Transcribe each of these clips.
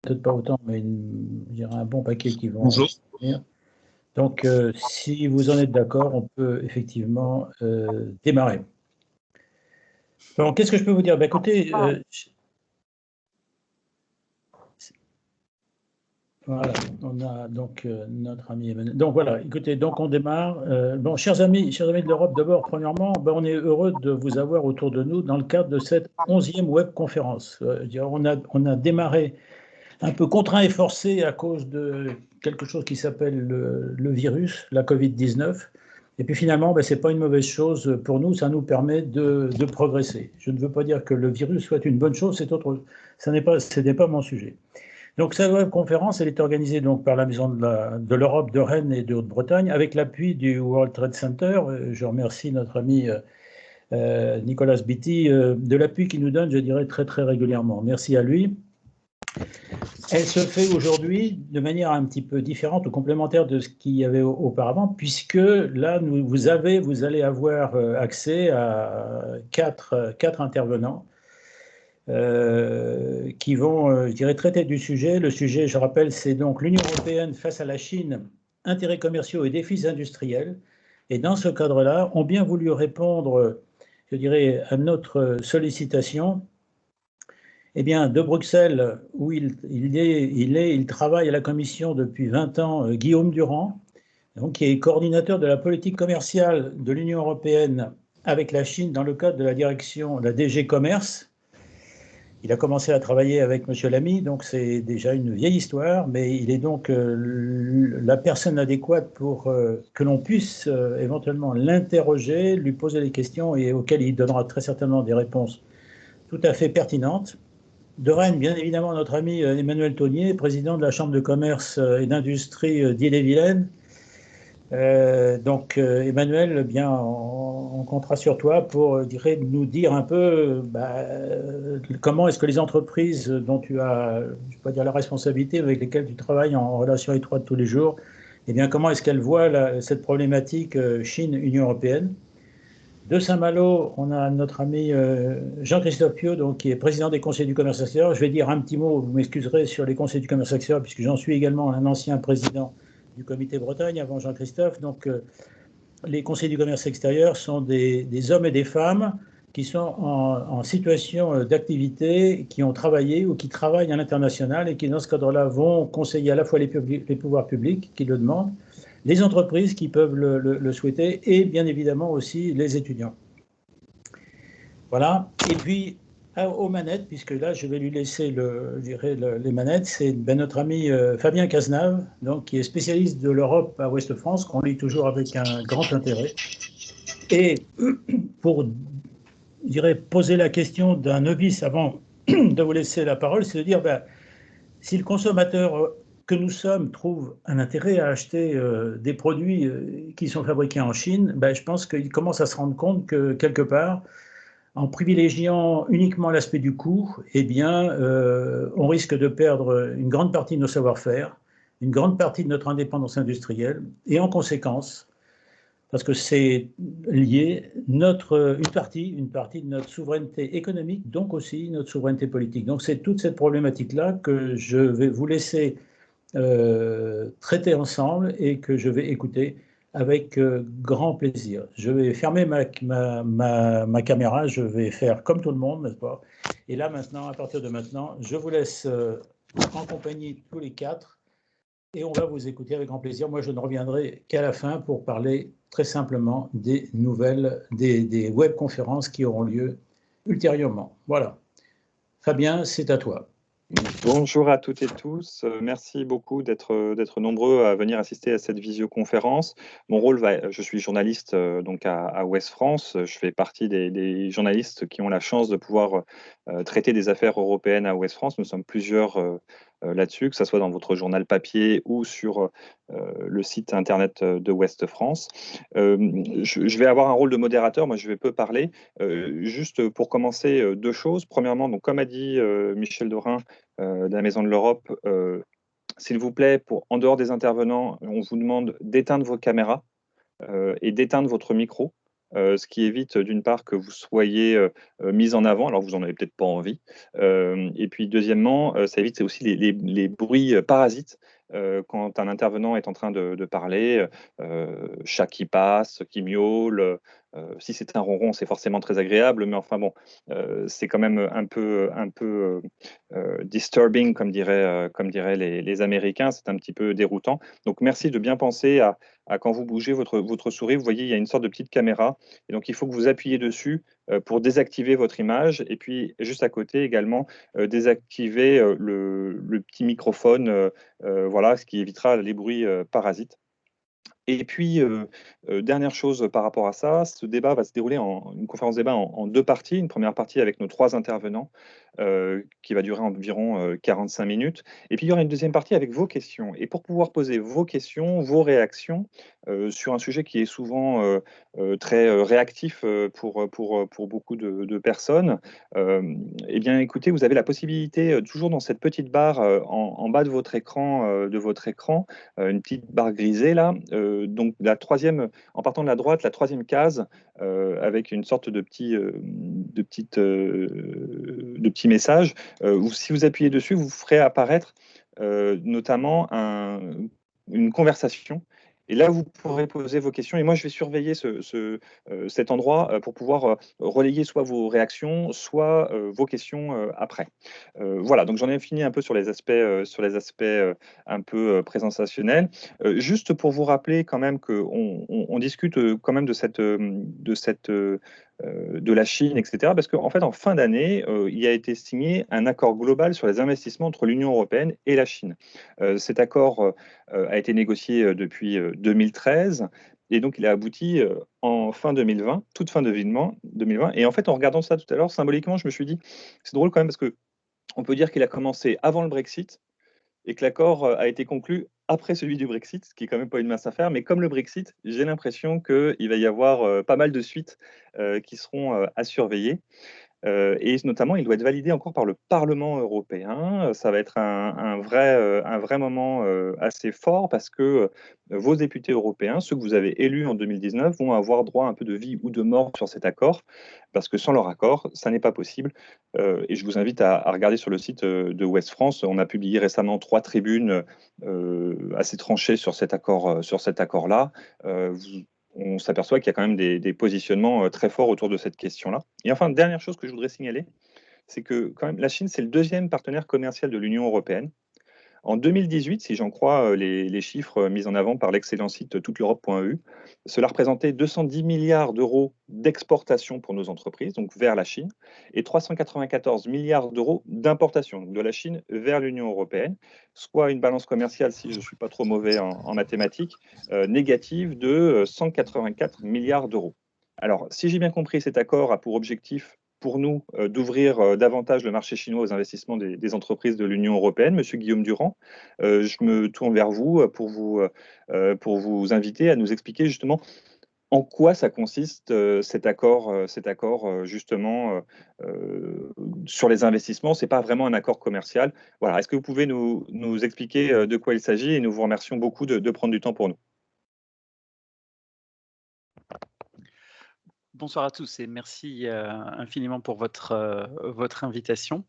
peut-être pas autant, mais je dirais un bon paquet qui vont Bonjour. venir. Donc, si vous en êtes d'accord, on peut effectivement démarrer. Bon, qu'est-ce que je peux vous dire? Écoutez, voilà, on a donc notre ami Emmanuel. Donc voilà, écoutez, donc on démarre. Bon, chers amis de l'Europe, d'abord, premièrement, on est heureux de vous avoir autour de nous dans le cadre de cette 11e webconférence. On a démarré un peu contraint et forcé à cause de quelque chose qui s'appelle le virus, la Covid-19. Et puis finalement, ce n'est pas une mauvaise chose pour nous, ça nous permet de progresser. Je ne veux pas dire que le virus soit une bonne chose, ce n'est pas mon sujet. Donc cette webconférence, elle est organisée donc par la Maison de l'Europe de Rennes et de Haute-Bretagne, avec l'appui du World Trade Center. Je remercie notre ami Nicolas Beatty de l'appui qu'il nous donne, je dirais, très très régulièrement. Merci à lui. Elle se fait aujourd'hui de manière un petit peu différente ou complémentaire de ce qu'il y avait auparavant, puisque là, vous allez avoir accès à quatre intervenants qui vont, je dirais, traiter du sujet. Le sujet, je rappelle, c'est donc l'Union européenne face à la Chine, intérêts commerciaux et défis industriels. Et dans ce cadre-là, ont bien voulu répondre, je dirais, à notre sollicitation. Eh bien, de Bruxelles, où il travaille à la Commission depuis 20 ans, Guillaume Durand, donc, qui est coordinateur de la politique commerciale de l'Union européenne avec la Chine dans le cadre de la direction, la DG Commerce. Il a commencé à travailler avec M. Lamy, donc c'est déjà une vieille histoire, mais il est donc la personne adéquate pour que l'on puisse éventuellement l'interroger, lui poser des questions et auxquelles il donnera très certainement des réponses tout à fait pertinentes. De Rennes, bien évidemment, notre ami Emmanuel Taunier, président de la Chambre de commerce et d'industrie d'Ille-et-Vilaine. Emmanuel, bien, on comptera sur toi pour nous dire un peu comment est-ce que les entreprises dont tu as, je ne vais pas dire la responsabilité, avec lesquelles tu travailles en relation étroite tous les jours, eh bien, comment est-ce qu'elles voient cette problématique Chine-Union européenne. De Saint-Malo, on a notre ami Jean-Christophe Piot, donc, qui est président des conseils du commerce extérieur. Je vais dire un petit mot, vous m'excuserez, sur les conseils du commerce extérieur, puisque j'en suis également un ancien président du comité Bretagne avant Jean-Christophe. Donc, les conseils du commerce extérieur sont des hommes et des femmes qui sont en situation d'activité, qui ont travaillé ou qui travaillent à l'international et qui, dans ce cadre-là, vont conseiller à la fois les pouvoirs publics qui le demandent, les entreprises qui peuvent le souhaiter et bien évidemment aussi les étudiants. Voilà. Et puis, aux manettes, puisque là, je vais lui laisser les manettes, c'est notre ami Fabien Cazenave, donc, qui est spécialiste de l'Europe à Ouest-France, qu'on lit toujours avec un grand intérêt. Et pour, je dirais, poser la question d'un novice avant de vous laisser la parole, c'est de dire, si le consommateur que nous sommes trouve un intérêt à acheter des produits qui sont fabriqués en Chine, je pense qu'il commence à se rendre compte que, quelque part, en privilégiant uniquement l'aspect du coût, eh bien, on risque de perdre une grande partie de nos savoir-faire, une grande partie de notre indépendance industrielle, et en conséquence, parce que c'est lié, une partie de notre souveraineté économique, donc aussi notre souveraineté politique. Donc c'est toute cette problématique-là que je vais vous laisser traiter ensemble et que je vais écouter avec grand plaisir. Je vais fermer ma caméra, je vais faire comme tout le monde, n'est-ce pas? Et là maintenant, à partir de maintenant, je vous laisse en compagnie tous les quatre et on va vous écouter avec grand plaisir. Moi, je ne reviendrai qu'à la fin pour parler très simplement des nouvelles, des webconférences qui auront lieu ultérieurement. Voilà. Fabien, c'est à toi. Bonjour à toutes et tous. Merci beaucoup d'être nombreux à venir assister à cette visioconférence. Mon rôle je suis journaliste donc à Ouest France. Je fais partie des journalistes qui ont la chance de pouvoir traiter des affaires européennes à Ouest France. Nous sommes plusieurs là-dessus, que ce soit dans votre journal papier ou sur le site internet de Ouest France. Je vais avoir un rôle de modérateur. Moi, je vais peu parler. Juste pour commencer, deux choses. Premièrement, donc, comme a dit Michel Dorin, de la Maison de l'Europe, s'il vous plaît, en dehors des intervenants, on vous demande d'éteindre vos caméras et d'éteindre votre micro. ce qui évite d'une part que vous soyez mis en avant, alors vous n'en avez peut-être pas envie. Et puis deuxièmement, ça évite aussi les bruits parasites. Quand un intervenant est en train de parler, chat qui passe, qui miaule, si c'est un ronron, c'est forcément très agréable, mais enfin bon, c'est quand même un peu disturbing, comme diraient les Américains, c'est un petit peu déroutant. Donc merci de bien penser à quand vous bougez votre souris, vous voyez, il y a une sorte de petite caméra, et donc il faut que vous appuyez dessus pour désactiver votre image, et puis juste à côté également, désactiver le petit microphone, voilà, ce qui évitera les bruits parasites. Et puis, dernière chose par rapport à ça, ce débat va se dérouler une conférence débat en 2 parties. Une première partie avec nos 3 intervenants, qui va durer environ 45 minutes. Et puis, il y aura une deuxième partie avec vos questions. Et pour pouvoir poser vos questions, vos réactions, sur un sujet qui est souvent très réactif pour beaucoup de personnes, eh bien, écoutez, vous avez la possibilité, toujours dans cette petite barre en bas de votre écran, une petite barre grisée là. Donc la troisième, en partant de la droite, la troisième case, avec une sorte de petit message. Si vous appuyez dessus, vous ferez apparaître notamment une conversation. Et là, vous pourrez poser vos questions. Et moi, je vais surveiller cet endroit pour pouvoir relayer soit vos réactions, soit vos questions après. Voilà, donc j'en ai fini un peu sur les aspects, un peu présentationnels. Juste pour vous rappeler quand même qu'on discute quand même de la Chine, etc. Parce qu'en fait, en fin d'année, il a été signé un accord global sur les investissements entre l'Union européenne et la Chine. Cet accord a été négocié depuis 2013. Et donc, il a abouti en fin 2020, toute fin 2020. Et en fait, en regardant ça tout à l'heure, symboliquement, je me suis dit, c'est drôle quand même parce que on peut dire qu'il a commencé avant le Brexit et que l'accord a été conclu après celui du Brexit, ce qui est quand même pas une mince affaire. Mais comme le Brexit, j'ai l'impression qu'il va y avoir pas mal de suites qui seront à surveiller. Et notamment, il doit être validé encore par le Parlement européen. Ça va être un vrai moment assez fort parce que vos députés européens, ceux que vous avez élus en 2019, vont avoir droit à un peu de vie ou de mort sur cet accord, parce que sans leur accord, ça n'est pas possible. Et je vous invite à regarder sur le site de Ouest France. On a publié récemment 3 tribunes assez tranchées sur cet accord-là. On s'aperçoit qu'il y a quand même des positionnements très forts autour de cette question-là. Et enfin, dernière chose que je voudrais signaler, c'est que quand même la Chine, c'est le deuxième partenaire commercial de l'Union européenne. En 2018, si j'en crois les chiffres mis en avant par l'excellent site touteleurope.eu, cela représentait 210 milliards d'euros d'exportation pour nos entreprises, donc vers la Chine, et 394 milliards d'euros d'importation de la Chine vers l'Union européenne, soit une balance commerciale, si je ne suis pas trop mauvais en mathématiques, négative de 184 milliards d'euros. Alors, si j'ai bien compris, cet accord a pour objectif pour nous d'ouvrir davantage le marché chinois aux investissements des entreprises de l'Union européenne. Monsieur Guillaume Durand, je me tourne vers vous pour vous inviter à nous expliquer justement en quoi ça consiste cet accord justement sur les investissements. Ce n'est pas vraiment un accord commercial. Voilà. Est-ce que vous pouvez nous expliquer de quoi il s'agit, et nous vous remercions beaucoup de prendre du temps pour nous. Bonsoir à tous et merci infiniment pour votre invitation.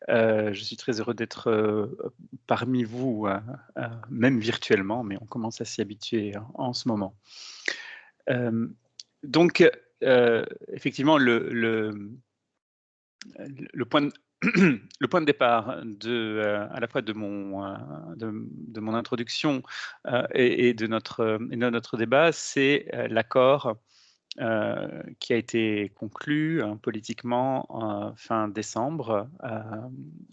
Je suis très heureux d'être parmi vous, même virtuellement, mais on commence à s'y habituer en ce moment. Donc, effectivement, le point de départ à la fois de mon introduction et de notre débat, c'est l'accord qui a été conclu politiquement fin décembre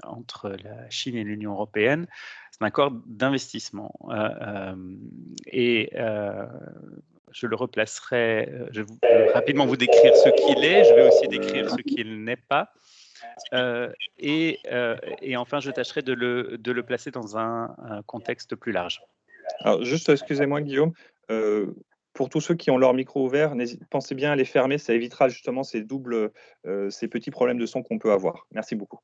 entre la Chine et l'Union européenne. C'est un accord d'investissement. Et je le replacerai, je vais rapidement vous décrire ce qu'il est, je vais aussi décrire ce qu'il n'est pas. Et enfin, je tâcherai de le placer dans un contexte plus large. Alors, juste, excusez-moi, Guillaume, pour tous ceux qui ont leur micro ouvert, pensez bien à les fermer, ça évitera justement ces petits problèmes de son qu'on peut avoir. Merci beaucoup.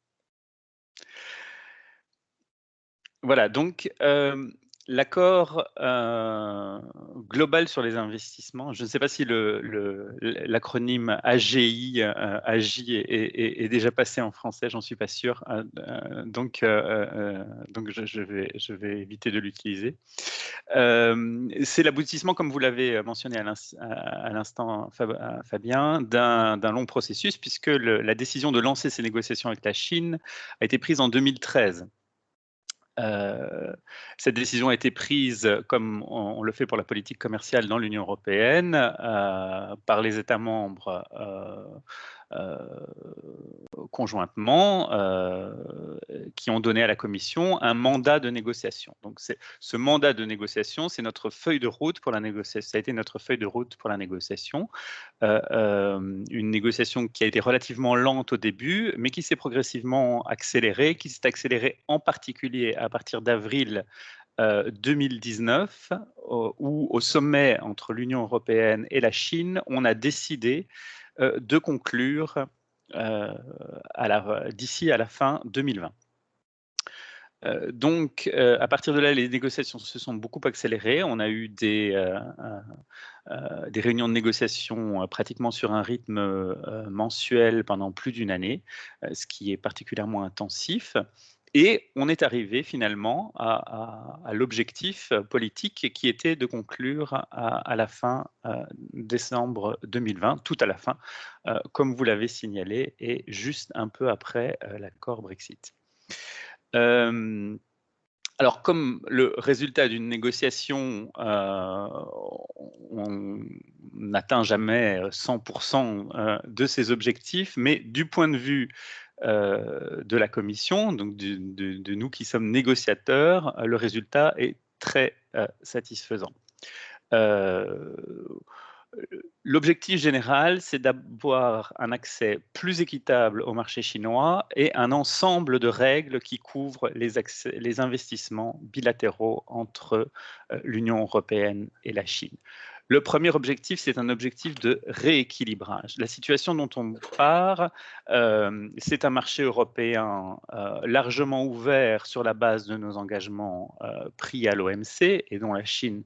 Voilà, donc L'accord global sur les investissements, je ne sais pas si l'acronyme AGI, AGI est déjà passé en français, j'en suis pas sûr, donc je vais éviter de l'utiliser. C'est l'aboutissement, comme vous l'avez mentionné à l'instant, Fabien, d'un long processus, puisque la décision de lancer ces négociations avec la Chine a été prise en 2013. Cette décision a été prise, comme on le fait pour la politique commerciale dans l'Union européenne, par les États membres conjointement, qui ont donné à la Commission un mandat de négociation. Donc, ce mandat de négociation, c'est notre feuille de route pour la négociation. Ça a été notre feuille de route pour la négociation. Une négociation qui a été relativement lente au début, mais qui s'est progressivement accélérée, qui s'est accélérée en particulier à partir d'avril 2019, où au sommet entre l'Union européenne et la Chine, on a décidé de conclure d'ici à la fin 2020. Donc, à partir de là, les négociations se sont beaucoup accélérées. On a eu des réunions de négociation pratiquement sur un rythme mensuel pendant plus d'une année, ce qui est particulièrement intensif. Et on est arrivé finalement à l'objectif politique qui était de conclure à la fin décembre 2020, tout à la fin, comme vous l'avez signalé, et juste un peu après l'accord Brexit. Alors, comme le résultat d'une négociation, on n'atteint jamais 100% de ses objectifs, mais du point de vue de la Commission, donc de nous qui sommes négociateurs, le résultat est très satisfaisant. L'objectif général, c'est d'avoir un accès plus équitable au marché chinois et un ensemble de règles qui couvrent les investissements bilatéraux entre l'Union européenne et la Chine. Le premier objectif, c'est un objectif de rééquilibrage. La situation dont on part, c'est un marché européen largement ouvert sur la base de nos engagements pris à l'OMC et dont la Chine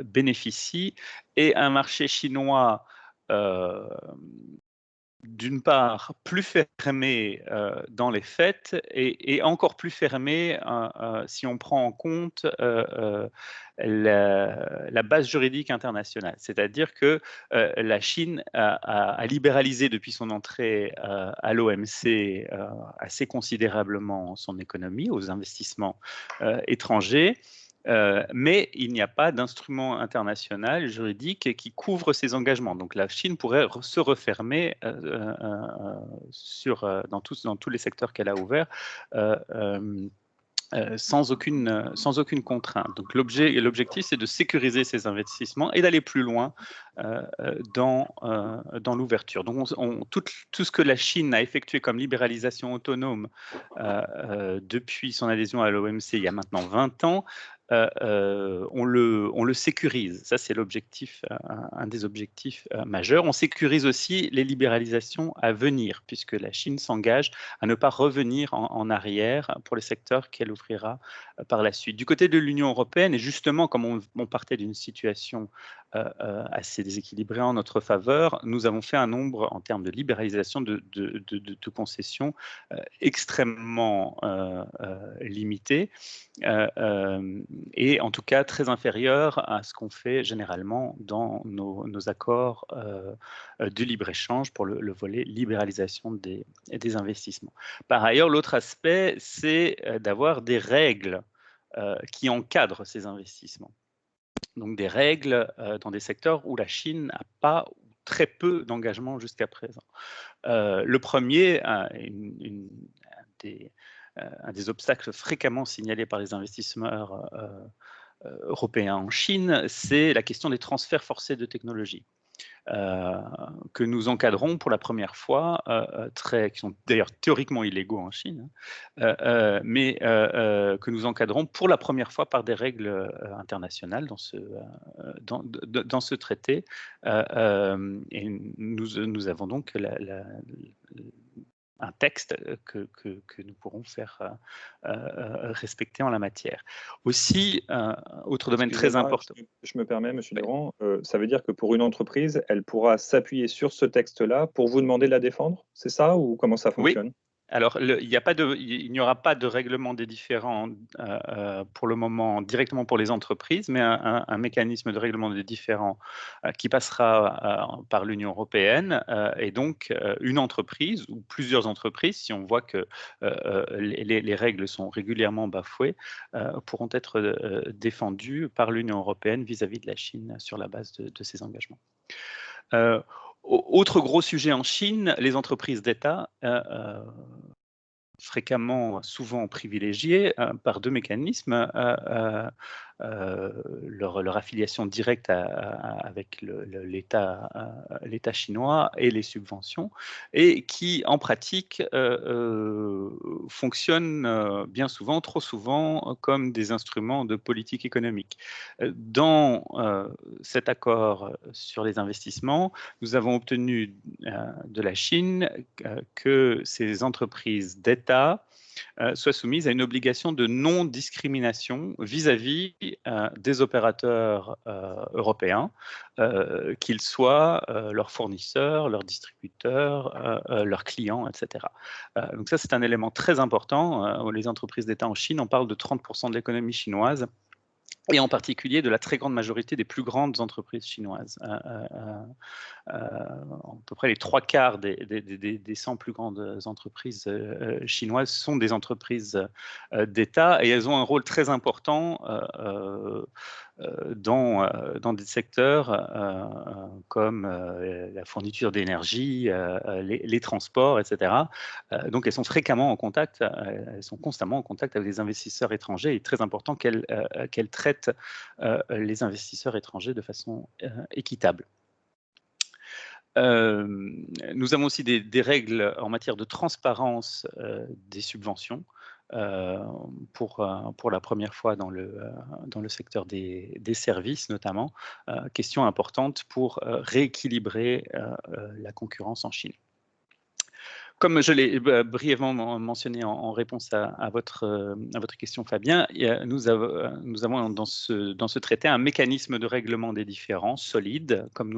bénéficie, et un marché chinois d'une part plus fermé dans les faits et encore plus fermé si on prend en compte la base juridique internationale. C'est-à-dire que la Chine a libéralisé depuis son entrée à l'OMC assez considérablement son économie aux investissements étrangers. Mais il n'y a pas d'instrument international juridique qui couvre ces engagements. Donc la Chine pourrait se refermer dans tous les secteurs qu'elle a ouverts sans aucune contrainte. Donc l'objectif, c'est de sécuriser ces investissements et d'aller plus loin dans l'ouverture. Donc tout ce que la Chine a effectué comme libéralisation autonome depuis son adhésion à l'OMC il y a maintenant 20 ans, on le sécurise. Ça, c'est l'objectif, un des objectifs majeurs. On sécurise aussi les libéralisations à venir, puisque la Chine s'engage à ne pas revenir en arrière pour les secteurs qu'elle ouvrira par la suite. Du côté de l'Union européenne, et justement, comme on partait d'une situation assez déséquilibrée en notre faveur, nous avons fait un nombre, en termes de libéralisation, de concessions extrêmement limité. Et en tout cas très inférieur à ce qu'on fait généralement dans nos accords de libre-échange pour le volet libéralisation des investissements. Par ailleurs, l'autre aspect, c'est d'avoir des règles qui encadrent ces investissements. Donc des règles dans des secteurs où la Chine n'a pas ou très peu d'engagement jusqu'à présent. Le premier, un des obstacles fréquemment signalés par les investisseurs européens en Chine, c'est la question des transferts forcés de technologie. Que nous encadrons pour la première fois, qui sont d'ailleurs théoriquement illégaux en Chine, mais que nous encadrons pour la première fois par des règles internationales dans ce traité. Et nous avons donc un texte que nous pourrons faire respecter en la matière. Aussi, autre domaine très important. Je me permets, Monsieur Durand, ça veut dire que pour une entreprise, elle pourra s'appuyer sur ce texte-là pour vous demander de la défendre, c'est ça, ou comment ça fonctionne? Oui. Alors, il n'y aura pas de règlement des différends pour le moment directement pour les entreprises, mais un mécanisme de règlement des différends qui passera par l'Union européenne. Et donc, une entreprise ou plusieurs entreprises, si on voit que les règles sont régulièrement bafouées, pourront être défendues par l'Union européenne vis-à-vis de la Chine sur la base de ces engagements. Autre gros sujet en Chine, les entreprises d'État, fréquemment, souvent privilégiées par deux mécanismes, leur affiliation directe avec l'État chinois et les subventions, et qui, en pratique, fonctionnent bien souvent, trop souvent, comme des instruments de politique économique. Dans cet accord sur les investissements, nous avons obtenu de la Chine que ces entreprises d'État soient soumises à une obligation de non-discrimination vis-à-vis des opérateurs européens, qu'ils soient leurs fournisseurs, leurs distributeurs, leurs clients, etc. Donc ça, c'est un élément très important. Les entreprises d'État en Chine, on parle de 30% de l'économie chinoise, et en particulier de la très grande majorité des plus grandes entreprises chinoises. À peu près les 3/4 des 100 plus grandes entreprises chinoises sont des entreprises d'État, et elles ont un rôle très important dans des secteurs comme la fourniture d'énergie, les transports, etc. Donc elles sont fréquemment en contact, elles sont constamment en contact avec des investisseurs étrangers. Il est très important qu'elles traitent les investisseurs étrangers de façon équitable. Nous avons aussi des règles en matière de transparence des subventions pour la première fois dans le secteur des services notamment, question importante pour rééquilibrer la concurrence en Chine. Comme je l'ai brièvement mentionné en réponse à votre question, Fabien, nous avons dans ce traité un mécanisme de règlement des différends solide, comme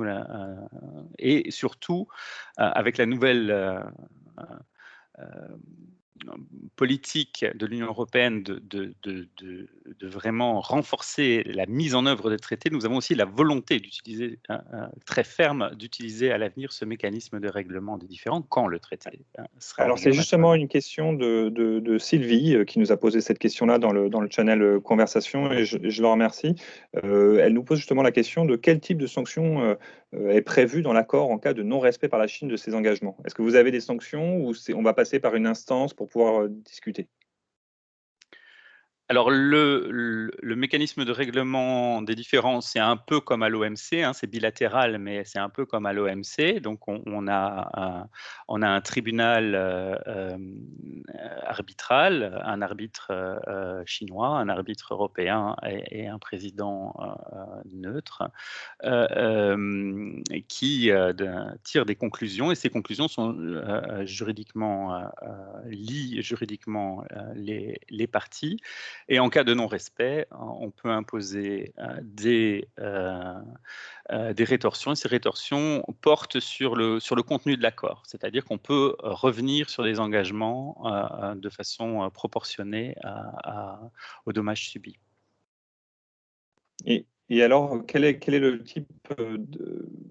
et surtout avec la nouvelle politique de l'Union européenne de vraiment renforcer la mise en œuvre des traités, nous avons aussi la volonté d'utiliser très ferme d'utiliser à l'avenir ce mécanisme de règlement des différends quand le traité sera. Alors c'est justement une question de Sylvie qui nous a posé cette question-là dans le channel Conversation, et je la remercie. Elle nous pose justement la question de quel type de sanction est prévu dans l'accord en cas de non-respect par la Chine de ses engagements. Est-ce que vous avez des sanctions, ou on va passer par une instance pour pouvoir discuter? Alors, le mécanisme de règlement des différends, c'est un peu comme à l'OMC, hein, c'est bilatéral, mais c'est un peu comme à l'OMC. Donc, on a un tribunal arbitral, un arbitre chinois, un arbitre européen et un président neutre qui tire des conclusions, et ces conclusions sont lient juridiquement les parties. Et en cas de non-respect, on peut imposer des rétorsions. Et ces rétorsions portent sur le contenu de l'accord, c'est-à-dire qu'on peut revenir sur des engagements de façon proportionnée aux dommages subis. Et alors, quel est le type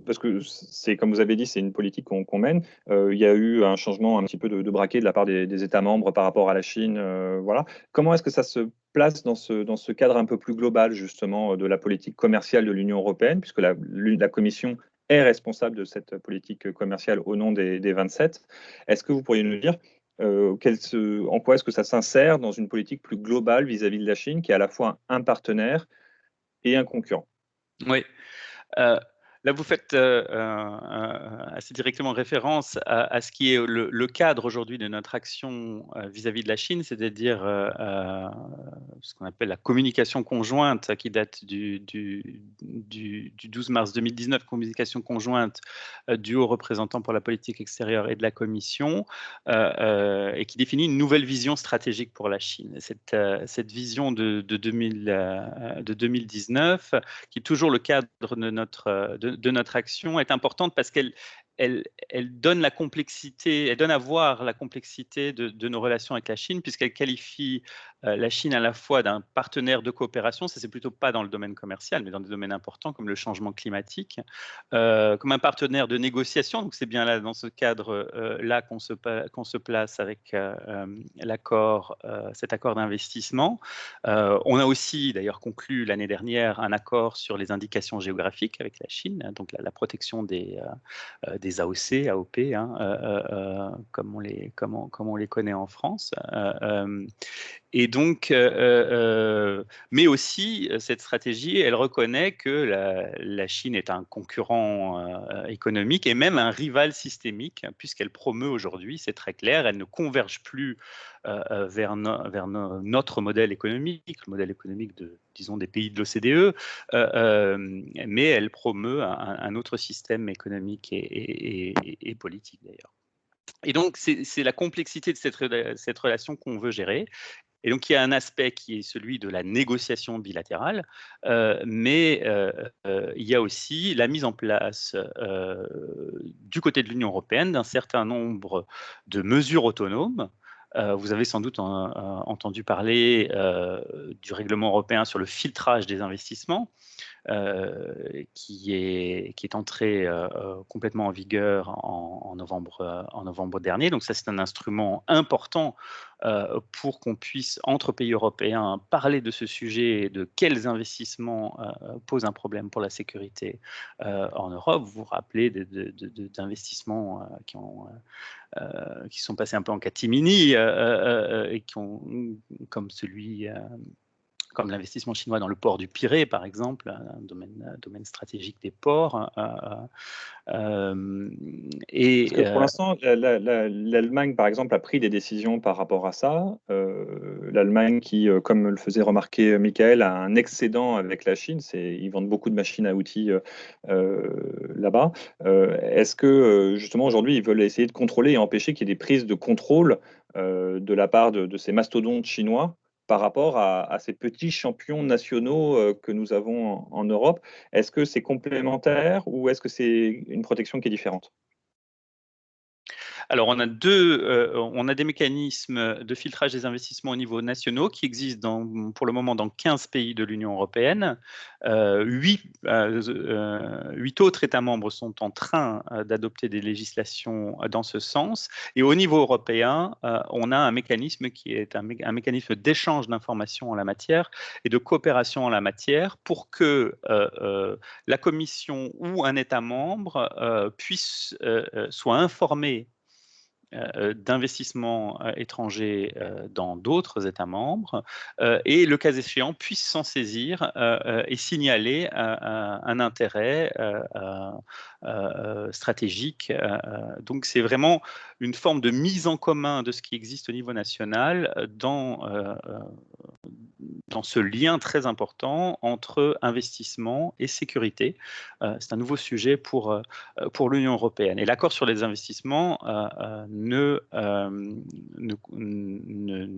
parce que c'est, comme vous avez dit, c'est une politique qu'on mène. Il y a eu un changement un petit peu de braquet de la part des États membres par rapport à la Chine. Voilà. Comment est-ce que ça se place dans ce cadre un peu plus global, justement, de la politique commerciale de l'Union européenne, puisque la Commission est responsable de cette politique commerciale au nom des 27. Est-ce que vous pourriez nous dire en quoi est-ce que ça s'insère dans une politique plus globale vis-à-vis de la Chine, qui est à la fois un partenaire et un concurrent? Oui. Là, vous faites assez directement référence à ce qui est le cadre aujourd'hui de notre action vis-à-vis de la Chine, c'est-à-dire ce qu'on appelle la communication conjointe qui date du 12 mars 2019, communication conjointe du haut représentant pour la politique extérieure et de la Commission, et qui définit une nouvelle vision stratégique pour la Chine. Cette vision de 2019, qui est toujours le cadre de notre action, est importante parce qu'elle donne la complexité, elle donne à voir la complexité de nos relations avec la Chine, puisqu'elle qualifie la Chine à la fois d'un partenaire de coopération, ça c'est plutôt pas dans le domaine commercial, mais dans des domaines importants comme le changement climatique, comme un partenaire de négociation. Donc c'est bien là, dans ce cadre-là, qu'on se place avec cet accord d'investissement. On a aussi d'ailleurs conclu l'année dernière un accord sur les indications géographiques avec la Chine, donc la protection des AOC, AOP, hein, comme on les connaît en France. Et donc, mais aussi, cette stratégie, elle reconnaît que la Chine est un concurrent économique et même un rival systémique, puisqu'elle promeut aujourd'hui, c'est très clair, elle ne converge plus vers notre modèle économique, le modèle économique disons, des pays de l'OCDE, mais elle promeut un autre système économique et politique d'ailleurs. Et donc, c'est la complexité de cette relation qu'on veut gérer. Et donc, il y a un aspect qui est celui de la négociation bilatérale, mais il y a aussi la mise en place du côté de l'Union européenne d'un certain nombre de mesures autonomes. Vous avez sans doute entendu parler du règlement européen sur le filtrage des investissements, qui est entré complètement en vigueur en novembre dernier. Donc ça, c'est un instrument important pour qu'on puisse, entre pays européens, parler de ce sujet et de quels investissements posent un problème pour la sécurité en Europe. Vous vous rappelez d'investissements qui sont passés un peu en catimini et comme comme l'investissement chinois dans le port du Pirée, par exemple, un domaine stratégique des ports. Parce que pour l'instant, l'Allemagne, par exemple, a pris des décisions par rapport à ça. L'Allemagne qui, comme le faisait remarquer Michael, a un excédent avec la Chine. Ils vendent beaucoup de machines à outils là-bas. Est-ce que, justement, aujourd'hui, ils veulent essayer de contrôler et empêcher qu'il y ait des prises de contrôle de la part de ces mastodontes chinois par rapport à ces petits champions nationaux que nous avons en Europe? Est-ce que c'est complémentaire ou est-ce que c'est une protection qui est différente? Alors, on a des mécanismes de filtrage des investissements au niveau national qui existent pour le moment dans 15 pays de l'Union européenne. 8 autres États membres sont en train d'adopter des législations dans ce sens. Et au niveau européen, on a un mécanisme qui est un mécanisme d'échange d'informations en la matière et de coopération en la matière pour que la Commission ou un État membre soit informé d'investissements étrangers dans d'autres États membres et, le cas échéant, puisse s'en saisir et signaler un intérêt stratégique. Donc, c'est vraiment une forme de mise en commun de ce qui existe au niveau national dans ce lien très important entre investissement et sécurité. C'est un nouveau sujet pour l'Union européenne. Et l'accord sur les investissements ne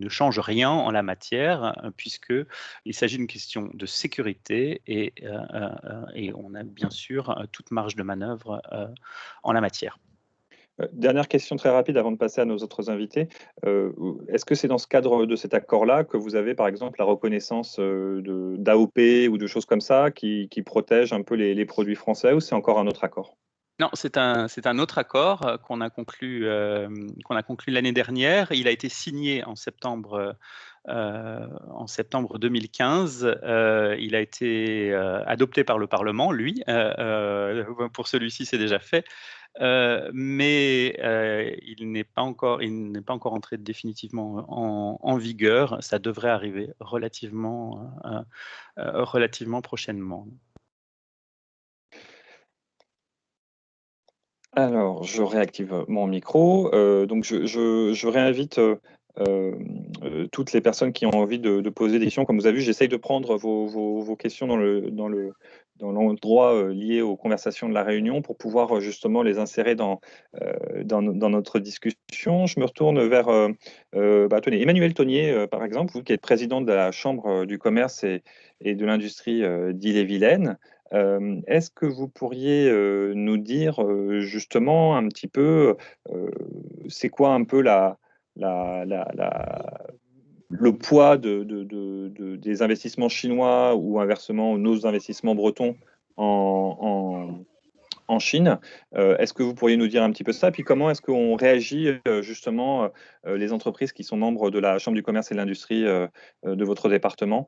change rien en la matière, puisqu'il s'agit d'une question de sécurité et on a bien sûr toute marge de manœuvre en la matière. Dernière question très rapide avant de passer à nos autres invités. Est-ce que c'est dans ce cadre de cet accord-là que vous avez, par exemple, la reconnaissance d'AOP ou de choses comme ça qui protègent un peu les produits français, ou c'est encore un autre accord? Non, c'est un autre accord qu'on a conclu l'année dernière. Il a été signé en septembre 2015. Il a été adopté par le Parlement, lui. Pour celui-ci, c'est déjà fait. Mais il n'est pas encore entré définitivement en vigueur. Ça devrait arriver relativement prochainement. Alors, je réactive mon micro. Donc, je réinvite toutes les personnes qui ont envie de poser des questions. Comme vous avez vu, j'essaye de prendre vos questions dans l'endroit lié aux conversations de la réunion pour pouvoir justement les insérer dans notre discussion. Je me retourne vers tenez, Emmanuel Tonnier, par exemple, vous qui êtes président de la Chambre du commerce et de l'industrie d'Ille-et-Vilaine. Est-ce que vous pourriez nous dire justement un petit peu, c'est quoi un peu le poids des investissements chinois ou inversement nos investissements bretons en Chine? Est-ce que vous pourriez nous dire un petit peu ça? Puis comment est-ce qu'on réagit justement les entreprises qui sont membres de la Chambre du commerce et de l'industrie de votre département?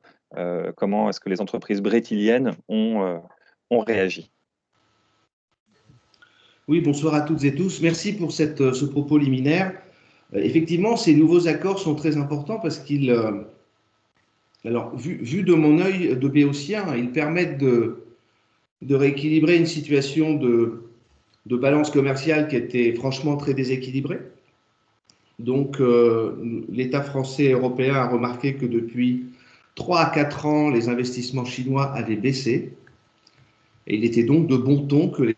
Comment est-ce que les entreprises brétiliennes ont réagi? Oui, bonsoir à toutes et tous. Merci pour ce propos liminaire. Effectivement, ces nouveaux accords sont très importants parce qu'ils, alors, vu de mon œil de béotien, ils permettent de rééquilibrer une situation de balance commerciale qui était franchement très déséquilibrée. Donc, l'État français et européen a remarqué que depuis 3 à 4 ans, les investissements chinois avaient baissé. Et il était donc de bon ton que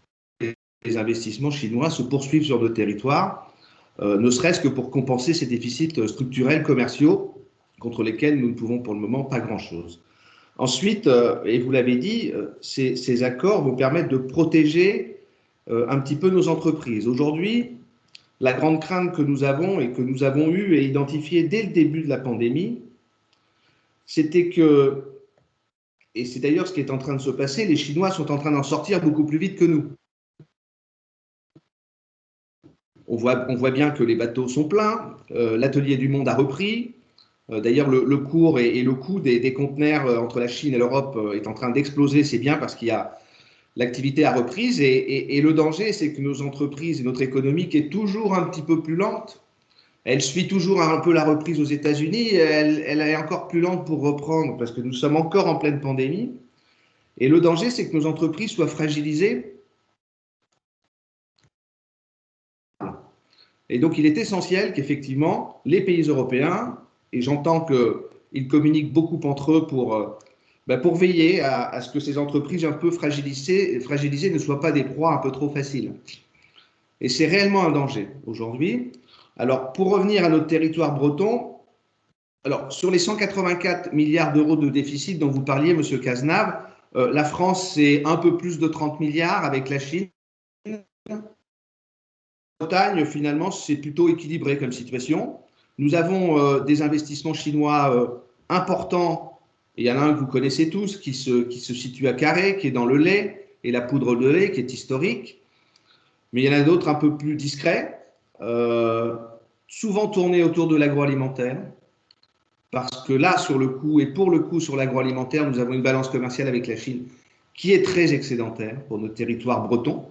les investissements chinois se poursuivent sur nos territoires, ne serait-ce que pour compenser ces déficits structurels commerciaux contre lesquels nous ne pouvons pour le moment pas grand-chose. Ensuite, et vous l'avez dit, ces accords vont permettre de protéger un petit peu nos entreprises. Aujourd'hui, la grande crainte que nous avons et que nous avons eue et identifiée dès le début de la pandémie, c'était que, et c'est d'ailleurs ce qui est en train de se passer, les Chinois sont en train d'en sortir beaucoup plus vite que nous. On voit bien que les bateaux sont pleins, l'atelier du monde a repris. D'ailleurs, le cours et le coût des conteneurs entre la Chine et l'Europe est en train d'exploser. C'est bien parce qu'il y a l'activité a reprise et le danger, c'est que nos entreprises et notre économie qui est toujours un petit peu plus lente, elle suit toujours un peu la reprise aux États-Unis, elle est encore plus lente pour reprendre parce que nous sommes encore en pleine pandémie. Et le danger, c'est que nos entreprises soient fragilisées. Et donc, il est essentiel qu'effectivement, les pays européens, et j'entends qu'ils communiquent beaucoup entre eux pour veiller à ce que ces entreprises un peu fragilisées ne soient pas des proies un peu trop faciles. Et c'est réellement un danger aujourd'hui. Alors, pour revenir à notre territoire breton, alors, sur les 184 milliards d'euros de déficit dont vous parliez, Monsieur Cazenave, la France, c'est un peu plus de 30 milliards avec la Chine. Bretagne, finalement, c'est plutôt équilibré comme situation. Nous avons des investissements chinois importants. Il y en a un que vous connaissez tous qui se situe à Carré, qui est dans le lait et la poudre de lait, qui est historique. Mais il y en a d'autres un peu plus discrets, souvent tournés autour de l'agroalimentaire. Parce que là, sur le coup, et pour le coup, sur l'agroalimentaire, nous avons une balance commerciale avec la Chine qui est très excédentaire pour notre territoire breton.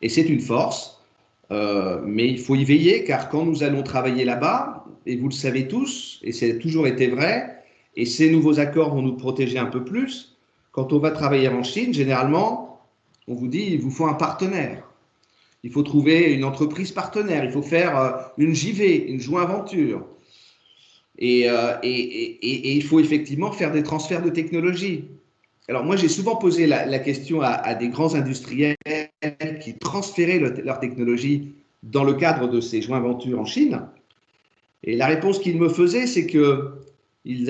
Et c'est une force, mais il faut y veiller, car quand nous allons travailler là-bas, et vous le savez tous, et c'est toujours été vrai, et ces nouveaux accords vont nous protéger un peu plus, quand on va travailler en Chine, généralement, on vous dit, il vous faut un partenaire. Il faut trouver une entreprise partenaire, il faut faire une JV, une joint venture. Et il faut effectivement faire des transferts de technologie. Alors moi, j'ai souvent posé la question à des grands industriels qui transféraient leur technologie dans le cadre de ces joint ventures en Chine. Et la réponse qu'ils me faisaient, c'est qu'ils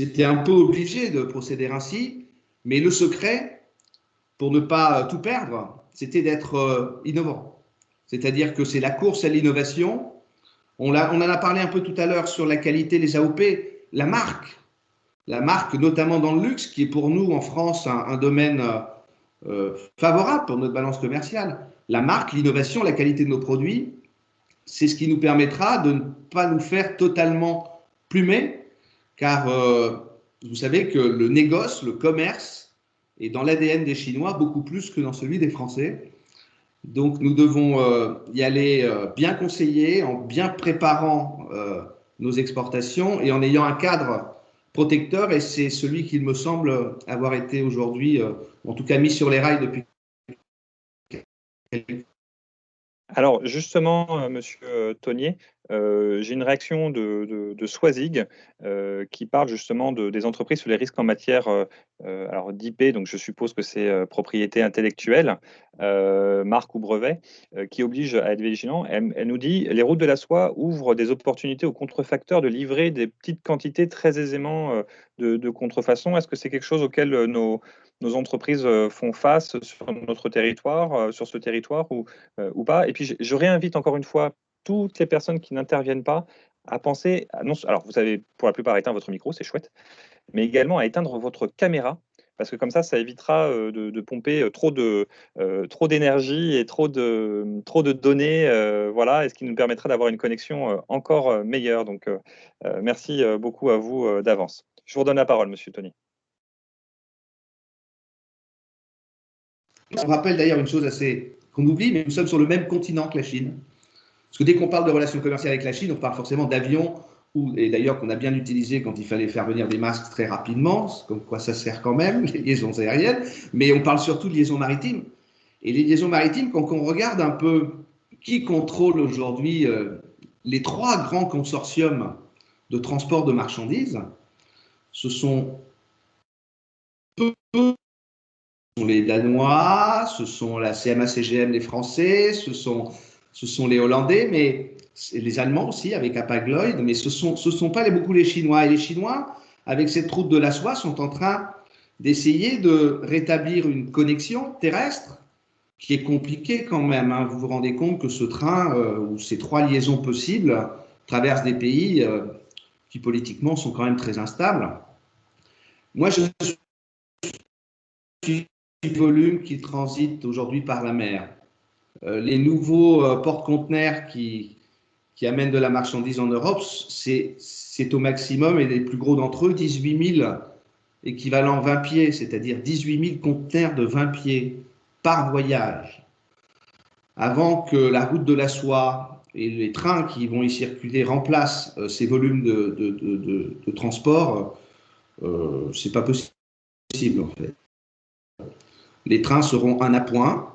étaient un peu obligés de procéder ainsi, mais le secret, pour ne pas tout perdre, c'était d'être innovant. C'est-à-dire que c'est la course à l'innovation. On en a parlé un peu tout à l'heure sur la qualité des AOP, la marque notamment dans le luxe, qui est pour nous en France un domaine favorable pour notre balance commerciale. La marque, l'innovation, la qualité de nos produits, c'est ce qui nous permettra de ne pas nous faire totalement plumer, car vous savez que le négoce, le commerce, est dans l'ADN des Chinois beaucoup plus que dans celui des Français. Donc nous devons y aller bien conseillés, en bien préparant nos exportations et en ayant un cadre protecteur, et c'est celui qu'il me semble avoir été aujourd'hui, en tout cas mis sur les rails depuis Alors justement, Monsieur Tonnier, j'ai une réaction de Swazig qui parle justement des entreprises sur les risques en matière alors d'IP, donc je suppose que c'est propriété intellectuelle, marque ou brevet, qui oblige à être vigilant. Elle nous dit les routes de la soie ouvrent des opportunités aux contrefacteurs de livrer des petites quantités très aisément de contrefaçon. Est-ce que c'est quelque chose auquel nos entreprises font face sur notre territoire, sur ce territoire ou pas. Et puis, je réinvite encore une fois toutes les personnes qui n'interviennent pas à penser, non, alors vous avez pour la plupart éteint votre micro, c'est chouette, mais également à éteindre votre caméra, parce que comme ça évitera de pomper trop d'énergie et trop de données, voilà, et ce qui nous permettra d'avoir une connexion encore meilleure. Donc, merci beaucoup à vous d'avance. Je vous redonne la parole, Monsieur Tony. On rappelle d'ailleurs une chose qu'on oublie, mais nous sommes sur le même continent que la Chine. Parce que dès qu'on parle de relations commerciales avec la Chine, on parle forcément d'avions, et d'ailleurs qu'on a bien utilisé quand il fallait faire venir des masques très rapidement, comme quoi ça sert quand même, les liaisons aériennes, mais on parle surtout de liaisons maritimes. Et les liaisons maritimes, quand on regarde un peu qui contrôle aujourd'hui les 3 grands consortiums de transport de marchandises, ce sont les Danois, ce sont la CMA-CGM, les Français, ce sont les Hollandais, mais les Allemands aussi, avec Hapag-Lloyd, mais ce sont pas beaucoup les Chinois. Et les Chinois, avec cette route de la soie, sont en train d'essayer de rétablir une connexion terrestre qui est compliquée quand même. Hein. Vous vous rendez compte que ce train, ou ces 3 liaisons possibles, traversent des pays qui politiquement sont quand même très instables. Moi, je suis volume qui transite aujourd'hui par la mer. Les nouveaux porte-conteneurs qui amènent de la marchandise en Europe, c'est au maximum, et les plus gros d'entre eux, 18 000 équivalents 20 pieds, c'est-à-dire 18 000 conteneurs de 20 pieds par voyage. Avant que la route de la soie et les trains qui vont y circuler remplacent ces volumes de transport, c'est pas possible en fait. Les trains seront un appoint,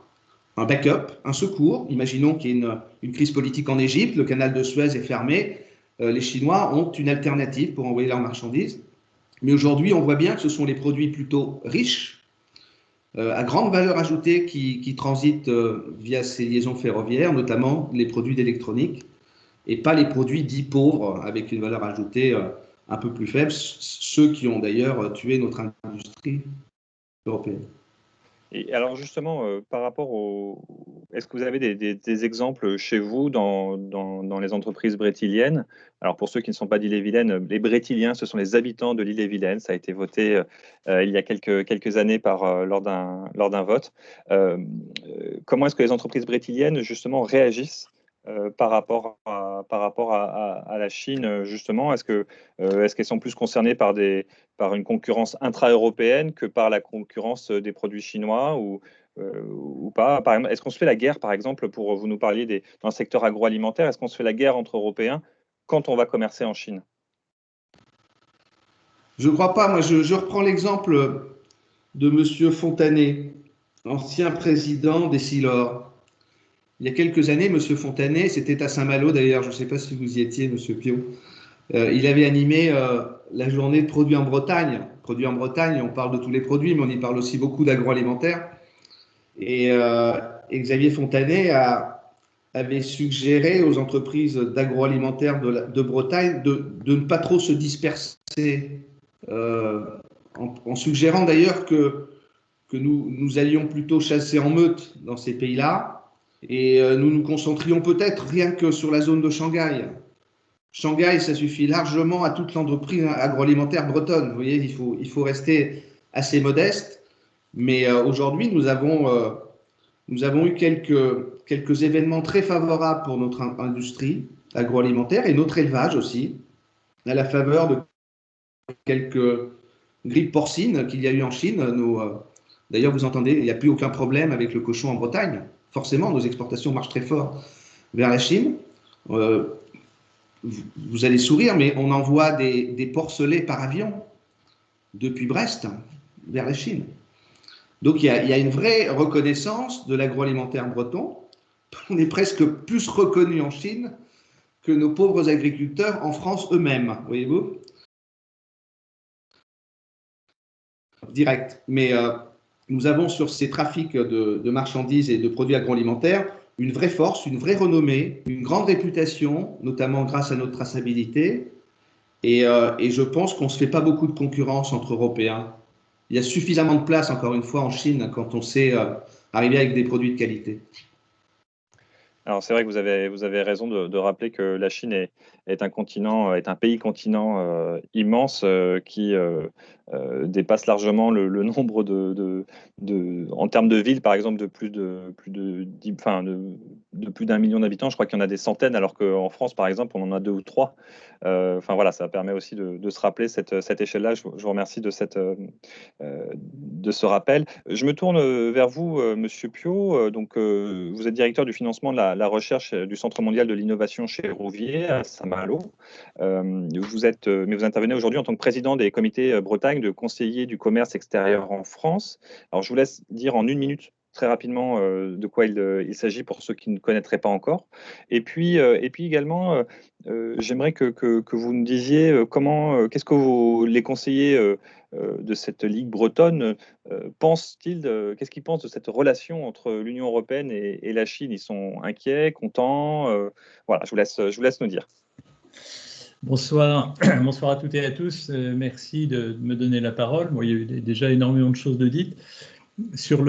un backup, un secours. Imaginons qu'il y ait une crise politique en Égypte, le canal de Suez est fermé, les Chinois ont une alternative pour envoyer leurs marchandises. Mais aujourd'hui, on voit bien que ce sont les produits plutôt riches, à grande valeur ajoutée, qui transitent via ces liaisons ferroviaires, notamment les produits d'électronique, et pas les produits dits pauvres, avec une valeur ajoutée un peu plus faible, ceux qui ont d'ailleurs tué notre industrie européenne. Et alors justement, par rapport est-ce que vous avez des exemples chez vous dans les entreprises brétiliennes? Alors pour ceux qui ne sont pas d'Ille-et-Vilaine, les Brétiliens, ce sont les habitants de l'Ille-et-Vilaine. Ça a été voté il y a quelques années lors d'un vote. Comment est-ce que les entreprises brétiliennes justement réagissent par rapport à la Chine, justement? Est-ce qu'elles sont plus concernées par une concurrence intra-européenne que par la concurrence des produits chinois ou pas? Par exemple, est-ce qu'on se fait la guerre, par exemple, vous nous parliez dans le secteur agroalimentaire, est-ce qu'on se fait la guerre entre Européens quand on va commercer en Chine? Je ne crois pas. Moi, je reprends l'exemple de M. Fontanet, ancien président des Silor. Il y a quelques années, M. Fontanet, c'était à Saint-Malo d'ailleurs, je ne sais pas si vous y étiez, M. Pion, il avait animé la journée de produits en Bretagne. Produits en Bretagne, on parle de tous les produits, mais on y parle aussi beaucoup d'agroalimentaire. Et Xavier Fontanet avait suggéré aux entreprises d'agroalimentaire de Bretagne de ne pas trop se disperser, en suggérant d'ailleurs que nous allions plutôt chasser en meute dans ces pays-là, et nous nous concentrions peut-être rien que sur la zone de Shanghai. Shanghai, ça suffit largement à toute l'entreprise agroalimentaire bretonne. Vous voyez, il faut rester assez modeste. Mais aujourd'hui, nous avons eu quelques événements très favorables pour notre industrie agroalimentaire et notre élevage aussi, à la faveur de quelques grippes porcines qu'il y a eu en Chine. D'ailleurs, vous entendez, il n'y a plus aucun problème avec le cochon en Bretagne. Forcément, nos exportations marchent très fort vers la Chine. Vous allez sourire, mais on envoie des porcelets par avion depuis Brest vers la Chine. Donc il y a une vraie reconnaissance de l'agroalimentaire breton. On est presque plus reconnu en Chine que nos pauvres agriculteurs en France eux-mêmes, voyez-vous? Direct. Mais nous avons sur ces trafics de marchandises et de produits agroalimentaires une vraie force, une vraie renommée, une grande réputation, notamment grâce à notre traçabilité. Et je pense qu'on ne se fait pas beaucoup de concurrence entre Européens. Il y a suffisamment de place, encore une fois, en Chine quand on sait arriver avec des produits de qualité. Alors c'est vrai que vous avez raison de rappeler que la Chine est un continent, est un pays continent immense qui dépasse largement le nombre en termes de villes, par exemple, de plus d'un million d'habitants. Je crois qu'il y en a des centaines, alors qu'en France, par exemple, on en a 2 ou 3. Enfin voilà, ça permet aussi de se rappeler cette échelle-là. Je vous remercie de ce rappel. Je me tourne vers vous, Monsieur Piot. Donc, vous êtes directeur du financement de la recherche du Centre mondial de l'innovation chez Rouvier à Saint-Malo. Mais vous intervenez aujourd'hui en tant que président des comités Bretagne de conseillers du commerce extérieur en France. Alors, je vous laisse dire en 1 minute très rapidement de quoi il s'agit pour ceux qui ne connaîtraient pas encore. Et puis également, j'aimerais que vous nous disiez qu'est-ce que les conseillers de cette Ligue bretonne pensent-ils, qu'est-ce qu'ils pensent de cette relation entre l'Union européenne et la Chine? Ils sont inquiets, contents? Voilà, je vous laisse nous dire. Bonsoir, bonsoir à toutes et à tous. Merci de me donner la parole. Bon, il y a eu déjà énormément de choses de dites. Sur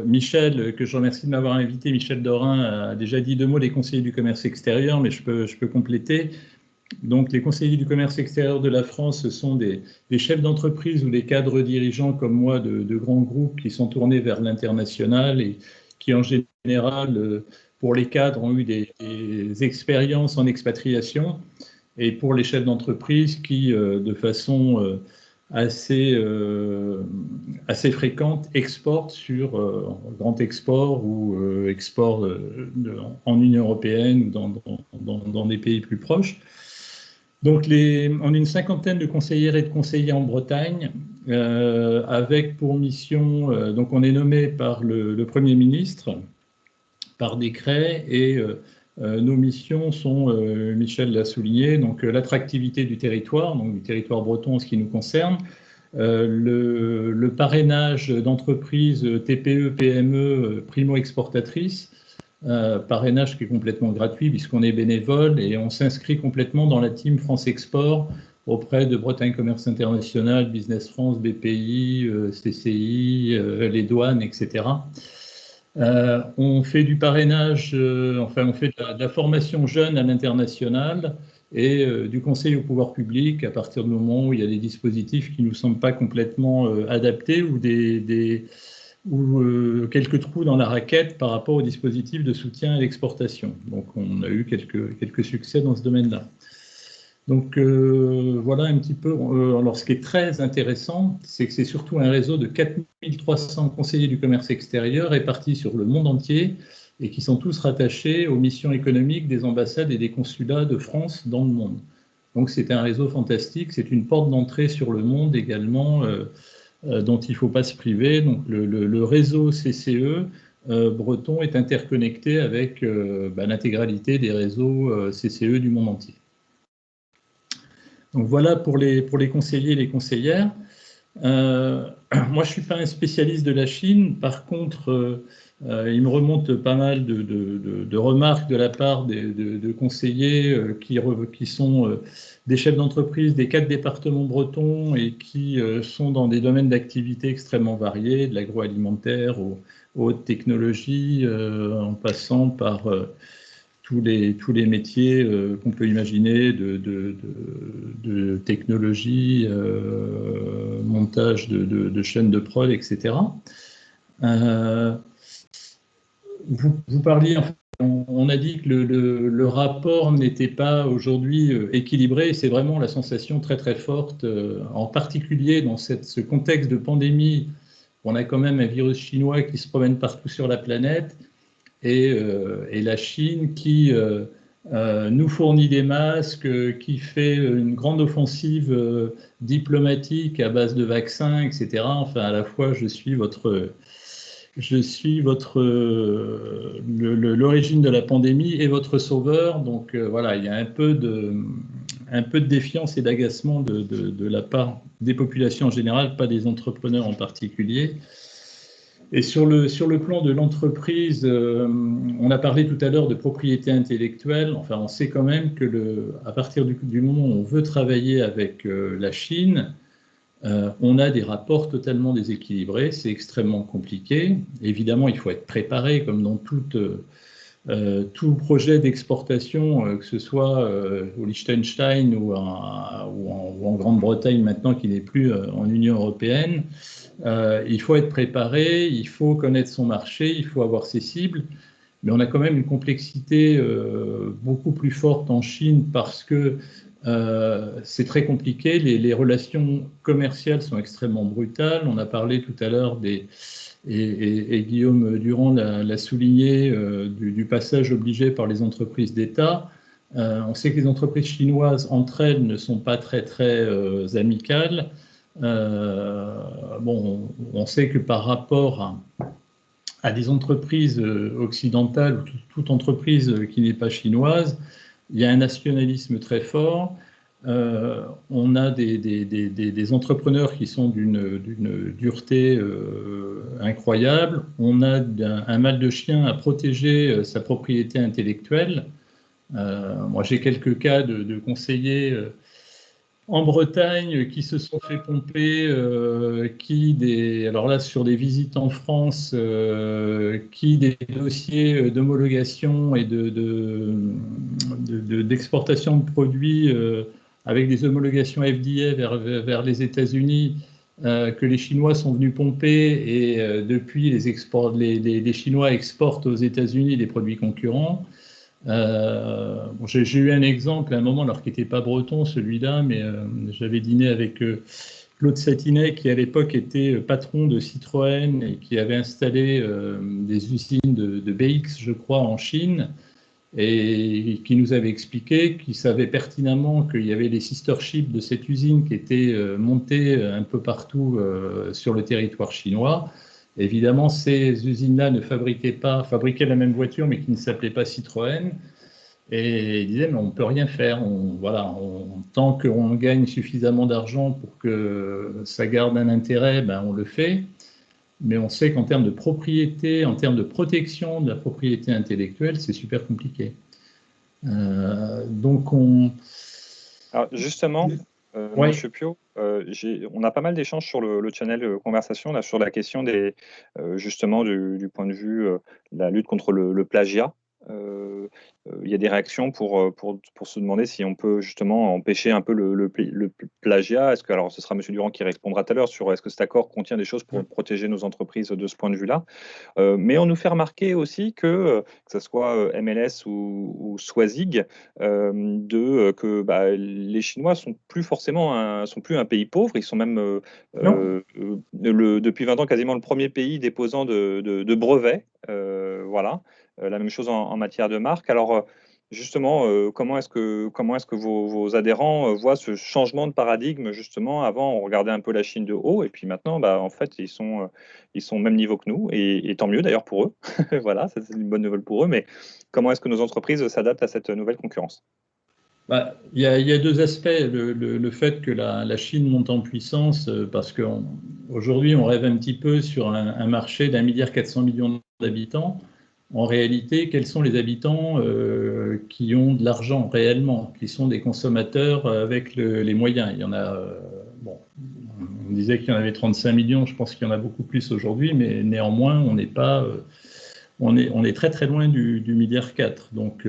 Michel, que je remercie de m'avoir invité, Michel Dorin a déjà dit 2 mots des conseillers du commerce extérieur, mais je peux compléter. Donc, les conseillers du commerce extérieur de la France, ce sont des chefs d'entreprise ou des cadres dirigeants comme moi de grands groupes qui sont tournés vers l'international et qui, en général, pour les cadres, ont eu des expériences en expatriation, et pour les chefs d'entreprise qui, de façon assez fréquente, exportent sur grand export ou export en Union européenne ou dans des pays plus proches. Donc, on a une 50aine de conseillères et de conseillers en Bretagne, avec pour mission, donc on est nommé par le Premier ministre, par décret, et nos missions sont, Michel l'a souligné, donc l'attractivité du territoire breton en ce qui nous concerne, le parrainage d'entreprises TPE, PME, primo-exportatrices, parrainage qui est complètement gratuit puisqu'on est bénévole et on s'inscrit complètement dans la team France Export auprès de Bretagne Commerce International, Business France, BPI, CCI, les douanes, etc. On fait du parrainage, on fait de la formation jeune à l'international et du conseil au pouvoir public à partir du moment où il y a des dispositifs qui ne nous semblent pas complètement adaptés ou quelques trous dans la raquette par rapport aux dispositifs de soutien à l'exportation. Donc on a eu quelques succès dans ce domaine-là. Donc voilà un petit peu. Alors ce qui est très intéressant, c'est que c'est surtout un réseau de 4300 conseillers du commerce extérieur répartis sur le monde entier et qui sont tous rattachés aux missions économiques des ambassades et des consulats de France dans le monde. Donc c'est un réseau fantastique, c'est une porte d'entrée sur le monde également dont il ne faut pas se priver. Donc le réseau CCE breton est interconnecté avec l'intégralité des réseaux CCE du monde entier. Donc voilà pour les conseillers et les conseillères. Moi, je ne suis pas un spécialiste de la Chine. Par contre, il me remonte pas mal de remarques de la part de conseillers qui sont des chefs d'entreprise des 4 départements bretons et qui sont dans des domaines d'activité extrêmement variés, de l'agroalimentaire aux hautes technologies, en passant par tous les métiers qu'on peut imaginer de technologie, montage de chaînes de prod, etc. Vous parliez, on a dit que le rapport n'était pas aujourd'hui équilibré, et c'est vraiment la sensation très très forte, en particulier dans ce contexte de pandémie. On a quand même un virus chinois qui se promène partout sur la planète, et la Chine qui nous fournit des masques, qui fait une grande offensive diplomatique à base de vaccins, etc. Enfin, à la fois, je suis l'origine de la pandémie et votre sauveur. Donc voilà, il y a un peu de défiance et d'agacement de la part des populations en général, pas des entrepreneurs en particulier. Et sur le plan de l'entreprise, on a parlé tout à l'heure de propriété intellectuelle. Enfin, on sait quand même que à partir du moment où on veut travailler avec la Chine, on a des rapports totalement déséquilibrés. C'est extrêmement compliqué. Évidemment, il faut être préparé, comme dans tout projet d'exportation, que ce soit au Liechtenstein ou en Grande-Bretagne maintenant, qui n'est plus en Union européenne. Il faut être préparé, il faut connaître son marché, il faut avoir ses cibles, mais on a quand même une complexité beaucoup plus forte en Chine parce que c'est très compliqué, les relations commerciales sont extrêmement brutales. On a parlé tout à l'heure et Guillaume Durand l'a souligné, du passage obligé par les entreprises d'État. On sait que les entreprises chinoises entre elles ne sont pas très amicales. Bon, on sait que par rapport à des entreprises occidentales, ou toute entreprise qui n'est pas chinoise, il y a un nationalisme très fort. On a des entrepreneurs qui sont d'une dureté incroyable. On a un mal de chien à protéger sa propriété intellectuelle. Moi, j'ai quelques cas de conseillers en Bretagne qui se sont fait pomper, alors là sur des visites en France, des dossiers d'homologation et d'exportation de produits avec des homologations FDA vers les États-Unis, que les Chinois sont venus pomper, et depuis les Chinois exportent aux États-Unis des produits concurrents. J'ai eu un exemple à un moment, alors qui n'était pas breton celui-là, mais j'avais dîné avec Claude Satinet, qui à l'époque était patron de Citroën et qui avait installé des usines de BX, je crois, en Chine, et qui nous avait expliqué qu'il savait pertinemment qu'il y avait des sister ships de cette usine qui étaient montées un peu partout sur le territoire chinois. Évidemment, ces usines-là ne fabriquaient la même voiture, mais qui ne s'appelait pas Citroën. Et il disait, mais on ne peut rien faire. Tant qu'on gagne suffisamment d'argent pour que ça garde un intérêt, ben on le fait. Mais on sait qu'en termes de propriété, en termes de protection de la propriété intellectuelle, c'est super compliqué. Alors justement, oui. Monsieur Piot, on a pas mal d'échanges sur le channel Conversation là, sur la question justement du point de vue de la lutte contre le plagiat. Il y a des réactions pour se demander si on peut justement empêcher un peu le plagiat. Est-ce que, alors ce sera M. Durand qui répondra tout à l'heure sur est-ce que cet accord contient des choses pour protéger nos entreprises de ce point de vue-là. Mais on nous fait remarquer aussi que ce soit MLS ou Swazig, que les Chinois sont plus forcément sont plus un pays pauvre. Ils sont même depuis 20 ans quasiment le premier pays déposant de brevets. Voilà. La même chose en matière de marque. Alors, justement, comment est-ce que vos adhérents voient ce changement de paradigme? Justement, avant, on regardait un peu la Chine de haut, et puis maintenant, en fait, ils sont au même niveau que nous, et tant mieux d'ailleurs pour eux. Voilà, c'est une bonne nouvelle pour eux. Mais comment est-ce que nos entreprises s'adaptent à cette nouvelle concurrence? Il y a deux aspects. Le fait que la Chine monte en puissance, parce qu'aujourd'hui, on rêve un petit peu sur un marché d'1,4 milliard d'habitants. En réalité, quels sont les habitants qui ont de l'argent réellement, qui sont des consommateurs avec les moyens? Il y en a, on disait qu'il y en avait 35 millions, je pense qu'il y en a beaucoup plus aujourd'hui, mais néanmoins, on est très loin du 1,4 milliard. Donc,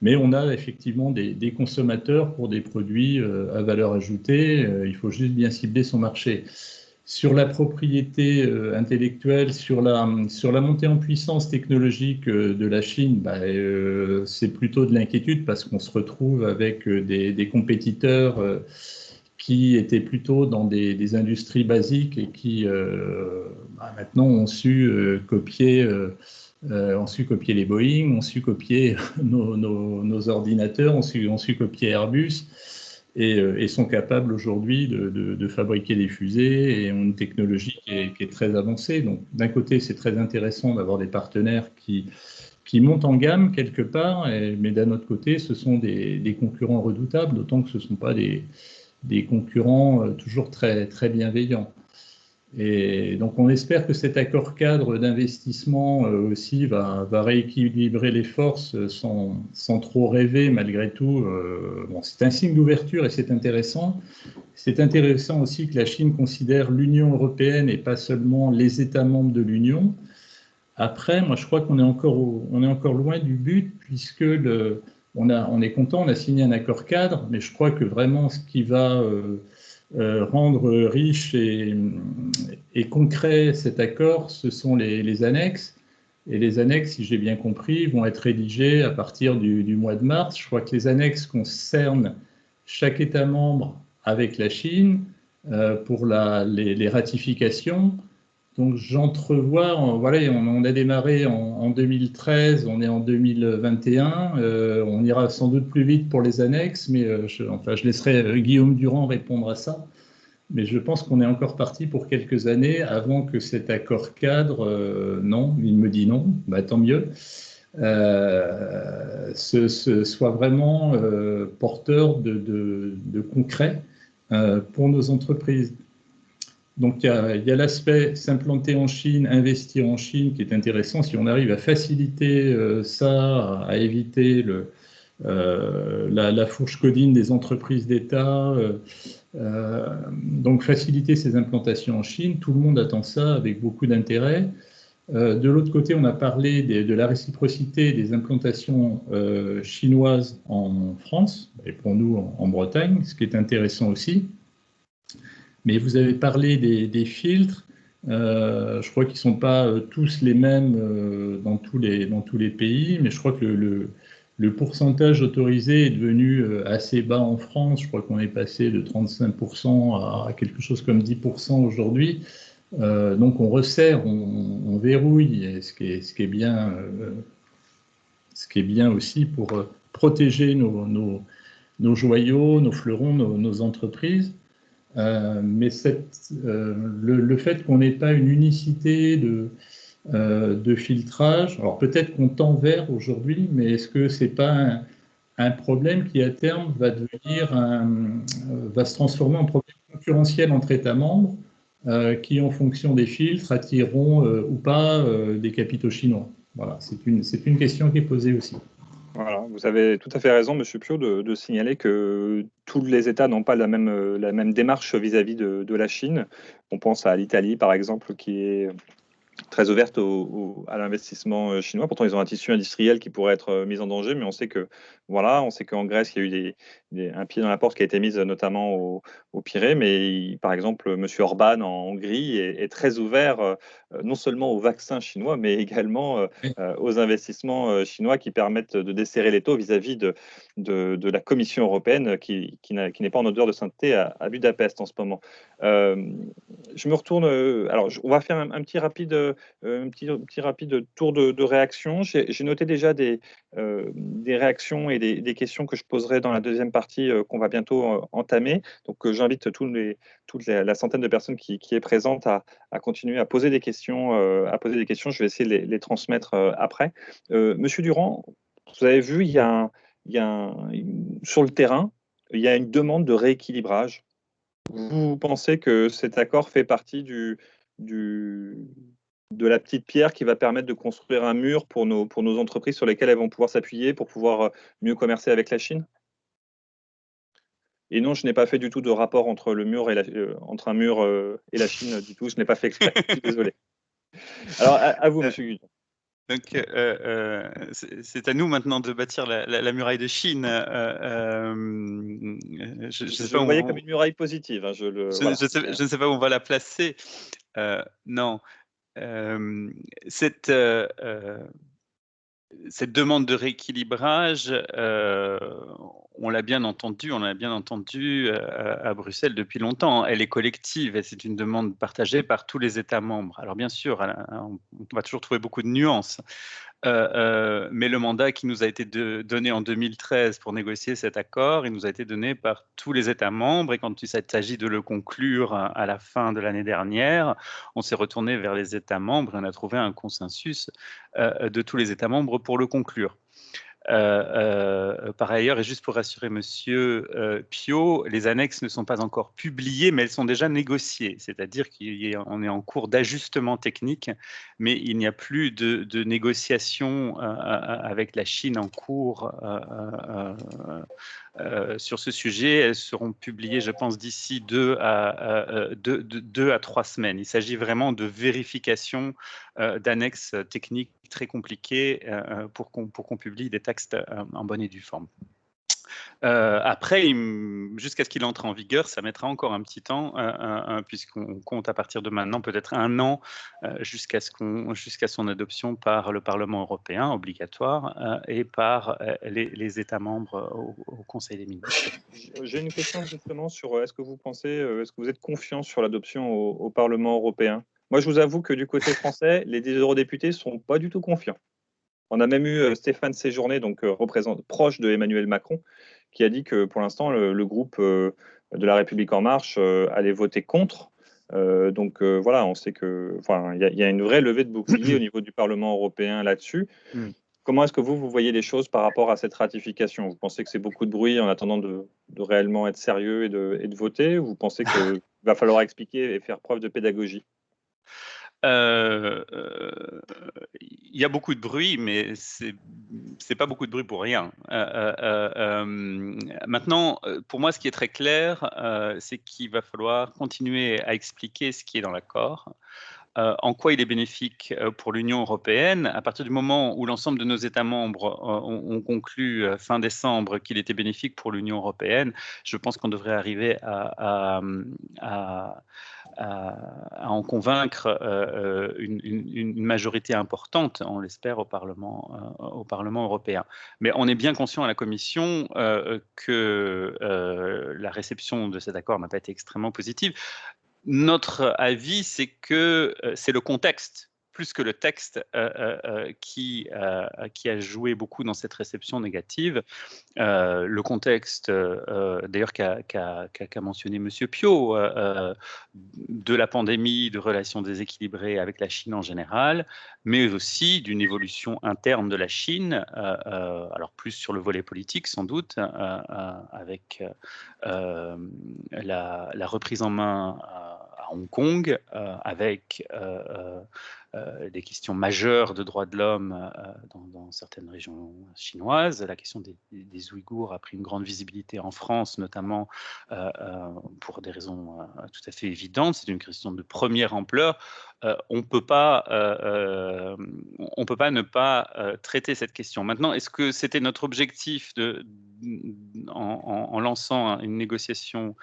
mais on a effectivement des consommateurs pour des produits à valeur ajoutée. Il faut juste bien cibler son marché. Sur la propriété intellectuelle, sur la montée en puissance technologique de la Chine, c'est plutôt de l'inquiétude parce qu'on se retrouve avec des compétiteurs qui étaient plutôt dans des industries basiques et qui maintenant ont su copier ont su copier les Boeing, ont su copier nos ordinateurs, ont su copier Airbus, et sont capables aujourd'hui de fabriquer des fusées et ont une technologie qui est très avancée. Donc d'un côté, c'est très intéressant d'avoir des partenaires qui montent en gamme quelque part, mais d'un autre côté, ce sont des concurrents redoutables, d'autant que ce ne sont pas des concurrents toujours très, très bienveillants. Et donc on espère que cet accord cadre d'investissement aussi va rééquilibrer les forces sans trop rêver malgré tout. Bon, c'est un signe d'ouverture et c'est intéressant. C'est intéressant aussi que la Chine considère l'Union européenne et pas seulement les États membres de l'Union. Après, moi je crois qu'on est encore loin du but puisque on est content, on a signé un accord cadre, mais je crois que vraiment ce qui va rendre riche et concret cet accord, ce sont les annexes. Et les annexes, si j'ai bien compris, vont être rédigées à partir du mois de mars. Je crois que les annexes concernent chaque État membre avec la Chine pour les ratifications. Donc j'entrevois, voilà, on a démarré en 2013, on est en 2021, on ira sans doute plus vite pour les annexes, mais je laisserai Guillaume Durand répondre à ça. Mais je pense qu'on est encore parti pour quelques années avant que cet accord cadre, non, il me dit non, bah, tant mieux, soit vraiment porteur de concret pour nos entreprises. Donc, il y a l'aspect s'implanter en Chine, investir en Chine qui est intéressant. Si on arrive à faciliter ça, à éviter la fourche codine des entreprises d'État, donc faciliter ces implantations en Chine, tout le monde attend ça avec beaucoup d'intérêt. De l'autre côté, on a parlé de la réciprocité des implantations chinoises en France, et pour nous en Bretagne, ce qui est intéressant aussi. Mais vous avez parlé des filtres. Je crois qu'ils ne sont pas tous les mêmes dans tous les pays, mais je crois que le pourcentage autorisé est devenu assez bas en France. Je crois qu'on est passé de 35% à quelque chose comme 10% aujourd'hui. Donc on resserre, on verrouille, ce qui est bien aussi pour protéger nos joyaux, nos fleurons, nos entreprises. Mais le fait qu'on n'ait pas une unicité de filtrage, alors peut-être qu'on tend vers aujourd'hui, mais est-ce que c'est pas un problème qui à terme va se transformer en problème concurrentiel entre États membres qui, en fonction des filtres, attireront ou pas des capitaux chinois? Voilà, c'est une question qui est posée aussi. Voilà, vous avez tout à fait raison, Monsieur Piot, de signaler que tous les États n'ont pas la même démarche vis-à-vis de la Chine. On pense à l'Italie, par exemple, qui est très ouverte à l'investissement chinois. Pourtant, ils ont un tissu industriel qui pourrait être mis en danger, mais on sait qu'en Grèce, il y a eu un pied dans la porte qui a été mise notamment au Pirée, mais par exemple, M. Orban en Hongrie est très ouvert non seulement aux vaccins chinois, mais également aux investissements chinois qui permettent de desserrer les taux vis-à-vis de la Commission européenne qui n'est pas en odeur de sainteté à Budapest en ce moment. Je me retourne. Alors, on va faire un petit rapide tour de réaction. J'ai noté déjà des réactions et des questions que je poserai dans la deuxième partie qu'on va bientôt entamer. Donc, j'invite toute la centaine de personnes qui est présente à continuer à poser des questions. Je vais essayer de les transmettre après. Monsieur Durand, vous avez vu, sur le terrain, il y a une demande de rééquilibrage. Vous pensez que cet accord fait partie de la petite pierre qui va permettre de construire un mur pour nos entreprises sur lesquelles elles vont pouvoir s'appuyer pour pouvoir mieux commercer avec la Chine? Et non, je n'ai pas fait du tout de rapport entre un mur et la Chine du tout. Je n'ai pas fait exprès. Je suis désolé. Alors, à vous, Monsieur Guillon. Donc, c'est à nous maintenant de bâtir la muraille de Chine. Je le voyais comme une muraille positive. Hein, je ne sais pas où on va la placer. Non. cette demande de rééquilibrage, on l'a bien entendu à Bruxelles depuis longtemps. Elle est collective et c'est une demande partagée par tous les États membres. Alors bien sûr, on va toujours trouver beaucoup de nuances, mais le mandat qui nous a été donné en 2013 pour négocier cet accord, il nous a été donné par tous les États membres et quand il s'agit de le conclure à la fin de l'année dernière, on s'est retourné vers les États membres et on a trouvé un consensus de tous les États membres pour le conclure. Par ailleurs, et juste pour rassurer Monsieur Piot, les annexes ne sont pas encore publiées, mais elles sont déjà négociées. C'est-à-dire qu'on est en cours d'ajustement technique, mais il n'y a plus de négociations avec la Chine en cours sur ce sujet. Elles seront publiées, je pense, d'ici 2 à 3 semaines. Il s'agit vraiment de vérification d'annexes techniques très compliquées pour qu'on publie des textes en bonne et due forme. Après, jusqu'à ce qu'il entre en vigueur, ça mettra encore un petit temps, puisqu'on compte à partir de maintenant peut-être 1 an jusqu'à son adoption par le Parlement européen, obligatoire, et par les États membres au Conseil des ministres. J'ai une question justement sur est-ce que vous êtes confiant sur l'adoption au Parlement européen? Moi, je vous avoue que du côté français, les 10 eurodéputés ne sont pas du tout confiants. On a même eu Stéphane Séjourné, donc proche de Emmanuel Macron, qui a dit que pour l'instant, le groupe de La République En Marche allait voter contre. Donc voilà, on sait qu'il y a une vraie levée de bouclier au niveau du Parlement européen là-dessus. Comment est-ce que vous voyez les choses par rapport à cette ratification? Vous pensez que c'est beaucoup de bruit en attendant de réellement être sérieux et de voter? Ou vous pensez qu'il va falloir expliquer et faire preuve de pédagogie? Il y a beaucoup de bruit, mais c'est pas beaucoup de bruit pour rien. Maintenant, pour moi, ce qui est très clair, c'est qu'il va falloir continuer à expliquer ce qui est dans l'accord. En quoi il est bénéfique pour l'Union européenne. À partir du moment où l'ensemble de nos États membres ont conclu fin décembre qu'il était bénéfique pour l'Union européenne, je pense qu'on devrait arriver à en convaincre une majorité importante, on l'espère, au Parlement européen. Mais on est bien conscient à la Commission que la réception de cet accord n'a pas été extrêmement positive. Notre avis, c'est que c'est le contexte, plus que le texte, qui a joué beaucoup dans cette réception négative. Le contexte, d'ailleurs, qu'a mentionné M. Piot, de la pandémie, de relations déséquilibrées avec la Chine en général, mais aussi d'une évolution interne de la Chine, alors plus sur le volet politique sans doute, avec la reprise en main à Hong Kong, avec des questions majeures de droits de l'homme dans certaines régions chinoises. La question des Ouïghours a pris une grande visibilité en France, notamment pour des raisons tout à fait évidentes. C'est une question de première ampleur. On ne peut pas ne pas traiter cette question. Maintenant, est-ce que c'était notre objectif en lançant une négociation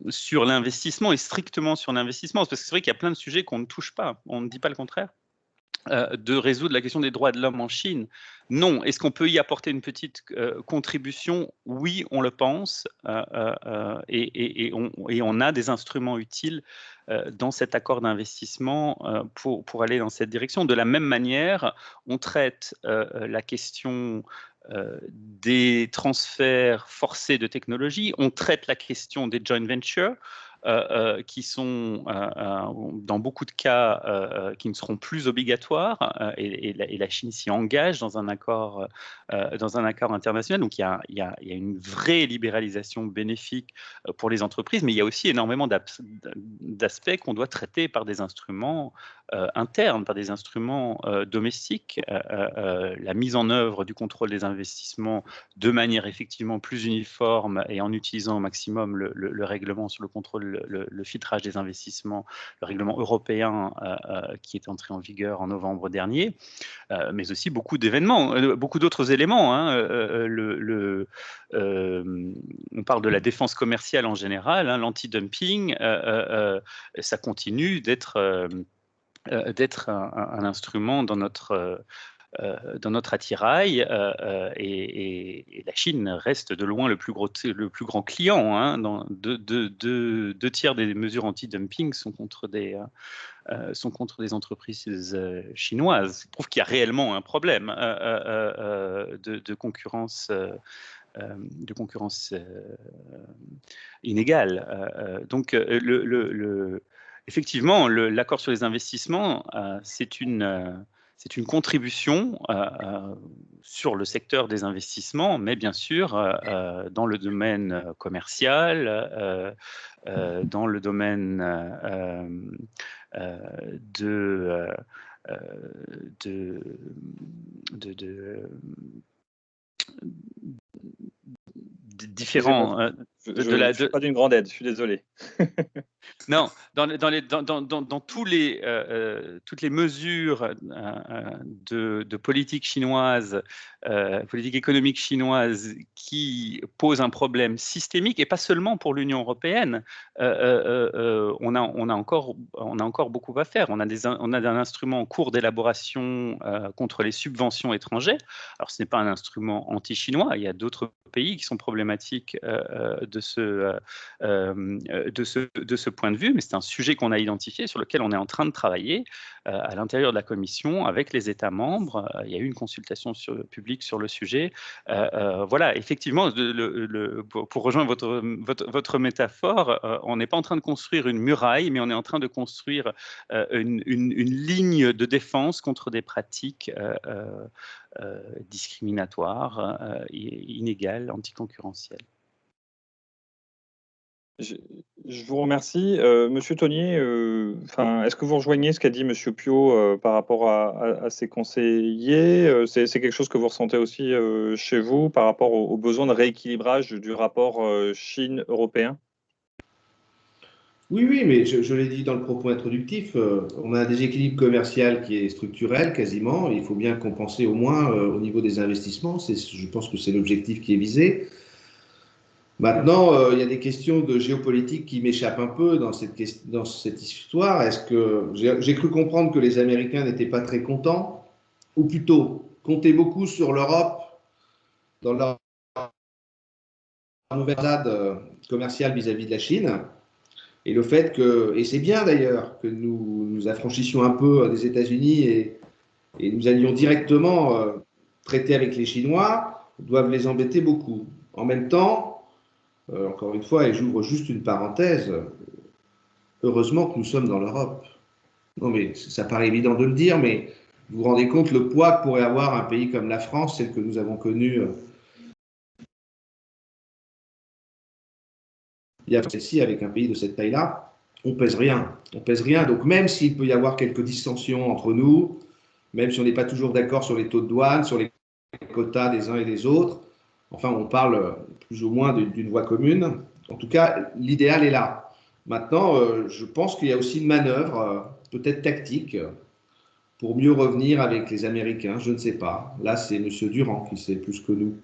sur l'investissement et strictement sur l'investissement? Parce que c'est vrai qu'il y a plein de sujets qu'on ne touche pas, on ne dit pas le contraire. De résoudre la question des droits de l'homme en Chine? Non. Est-ce qu'on peut y apporter une petite contribution? Oui, on le pense, et on a des instruments utiles dans cet accord d'investissement pour aller dans cette direction. De la même manière, on traite la question des transferts forcés de technologie, on traite la question des joint ventures, qui sont dans beaucoup de cas qui ne seront plus obligatoires, et la Chine s'y engage dans un accord international. Donc il y a une vraie libéralisation bénéfique pour les entreprises, mais il y a aussi énormément d'aspects qu'on doit traiter par des instruments internes, par des instruments domestiques. La mise en œuvre du contrôle des investissements de manière effectivement plus uniforme et en utilisant au maximum le règlement sur le contrôle, le filtrage des investissements, le règlement européen qui est entré en vigueur en novembre dernier, mais aussi beaucoup d'événements, beaucoup d'autres éléments. On parle de la défense commerciale en général, l'anti-dumping, ça continue d'être un instrument dans notre attirail, et la Chine reste de loin le plus grand client. Hein, deux tiers des mesures anti-dumping sont contre des entreprises chinoises. Ça prouve qu'il y a réellement un problème de concurrence. Inégale. Donc, effectivement, l'accord sur les investissements, c'est une contribution sur le secteur des investissements, mais bien sûr dans le domaine commercial, dans le domaine différents. Je ne suis pas d'une grande aide, je suis désolé. Non, dans toutes les mesures de politique chinoise, politique économique chinoise, qui posent un problème systémique, et pas seulement pour l'Union européenne, on a encore beaucoup à faire. On a un instrument en cours d'élaboration contre les subventions étrangères. Alors, ce n'est pas un instrument anti-chinois. Il y a d'autres pays qui sont problématiques de ce point de vue, mais c'est un sujet qu'on a identifié, sur lequel on est en train de travailler à l'intérieur de la Commission avec les États membres. Il y a eu une consultation publique sur le sujet. Voilà, effectivement, pour rejoindre votre métaphore, on n'est pas en train de construire une muraille, mais on est en train de construire une ligne de défense contre des pratiques discriminatoires, inégales, anticoncurrentielles. Je vous remercie. Monsieur Tonnier, est-ce que vous rejoignez ce qu'a dit Monsieur Piot par rapport à ses conseillers? C'est quelque chose que vous ressentez aussi chez vous par rapport au besoin de rééquilibrage du rapport Chine-européen? Oui, mais je l'ai dit dans le propos introductif, on a un déséquilibre commercial qui est structurel quasiment. Il faut bien compenser au moins au niveau des investissements. Je pense que c'est l'objectif qui est visé. Maintenant, il y a des questions de géopolitique qui m'échappent un peu dans cette histoire. Est-ce que j'ai cru comprendre que les Américains n'étaient pas très contents, ou plutôt comptaient beaucoup sur l'Europe dans leur nouvelle zone commerciale vis-à-vis de la Chine, et le fait que, et c'est bien d'ailleurs, que nous affranchissions un peu des États-Unis et nous allions directement traiter avec les Chinois, doivent les embêter beaucoup. En même temps, encore une fois, et j'ouvre juste une parenthèse, heureusement que nous sommes dans l'Europe. Non, mais ça paraît évident de le dire, mais vous vous rendez compte le poids que pourrait avoir un pays comme la France, celle que nous avons connue il y a celle-ci, avec un pays de cette taille-là, on pèse rien. On pèse rien. Donc même s'il peut y avoir quelques dissensions entre nous, même si on n'est pas toujours d'accord sur les taux de douane, sur les quotas des uns et des autres, enfin, on parle plus ou moins d'une voie commune. En tout cas, l'idéal est là. Maintenant, je pense qu'il y a aussi une manœuvre, peut-être tactique, pour mieux revenir avec les Américains. Je ne sais pas. Là, c'est M. Durand qui sait plus que nous.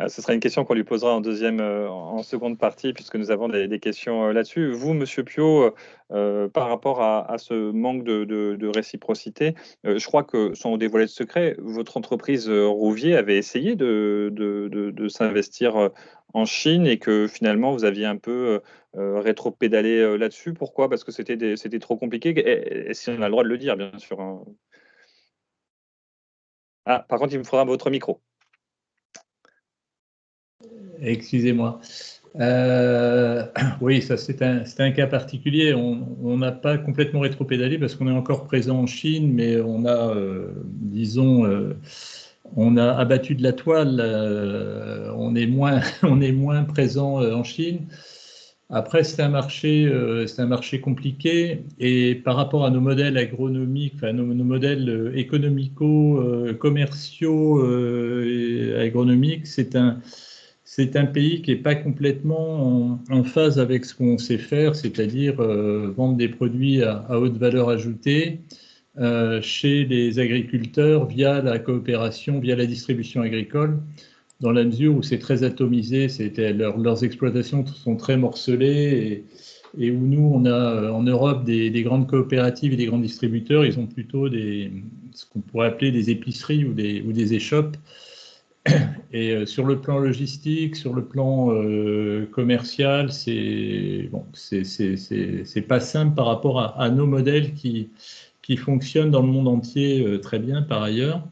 Ce sera une question qu'on lui posera en seconde partie, puisque nous avons des questions là-dessus. Vous, Monsieur Piot, par rapport à ce manque de réciprocité, je crois que, sans dévoiler de secret, votre entreprise Rouvier avait essayé de s'investir en Chine, et que finalement vous aviez un peu rétro-pédalé là-dessus. Pourquoi? Parce que c'était trop compliqué, et si on a le droit de le dire, bien sûr. Hein. Ah, par contre, il me faudra votre micro. Excusez-moi. Oui, ça c'est un cas particulier. On n'a pas complètement rétropédalé parce qu'on est encore présent en Chine, mais on a, on a abattu de la toile. On est moins présent en Chine. Après, c'est un marché compliqué, et par rapport à nos modèles agronomiques, enfin nos modèles économico-commerciaux et agronomiques, c'est un pays qui n'est pas complètement en phase avec ce qu'on sait faire, c'est-à-dire vendre des produits à haute valeur ajoutée chez les agriculteurs via la coopération, via la distribution agricole, dans la mesure où c'est très atomisé, leurs exploitations sont très morcelées, et où nous, on a en Europe des grandes coopératives et des grands distributeurs, ils ont plutôt ce qu'on pourrait appeler des épiceries ou des échoppes. Et sur le plan logistique, sur le plan commercial, c'est pas simple par rapport à nos modèles qui fonctionnent dans le monde entier très bien par ailleurs.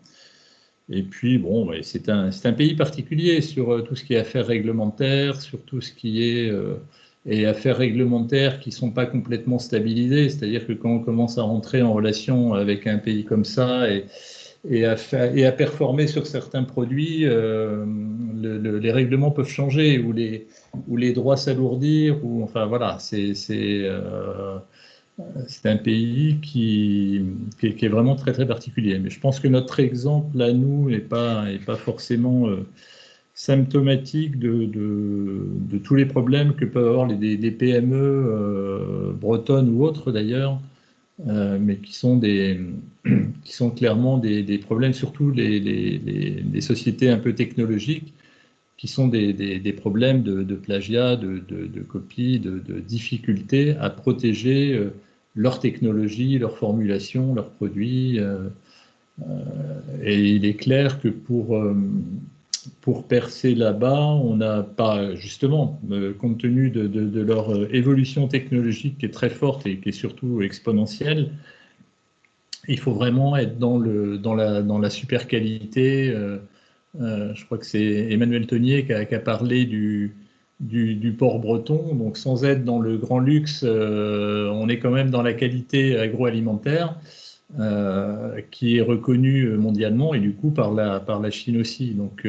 Et puis, bon, c'est un pays particulier sur tout ce qui est affaires réglementaires, sur tout ce qui est et affaires réglementaires qui ne sont pas complètement stabilisées. C'est-à-dire que quand on commence à rentrer en relation avec un pays comme ça et à performer sur certains produits, les règlements peuvent changer ou les droits s'alourdir. Enfin, voilà, c'est un pays qui est vraiment très, très particulier. Mais je pense que notre exemple, à nous, n'est pas forcément symptomatique de tous les problèmes que peuvent avoir des PME bretonnes ou autres, d'ailleurs, mais qui sont clairement des problèmes, surtout les sociétés un peu technologiques, qui sont des problèmes de plagiat, de copie, de difficulté à protéger leur technologie, leur formulation, leurs produits. Et il est clair que pour percer là-bas, on n'a pas, justement, compte tenu de leur évolution technologique qui est très forte et qui est surtout exponentielle, il faut vraiment être dans la super qualité. Je crois que c'est Emmanuel Tenier qui a parlé du porc breton. Donc, sans être dans le grand luxe, on est quand même dans la qualité agroalimentaire qui est reconnue mondialement et du coup par la Chine aussi. Donc,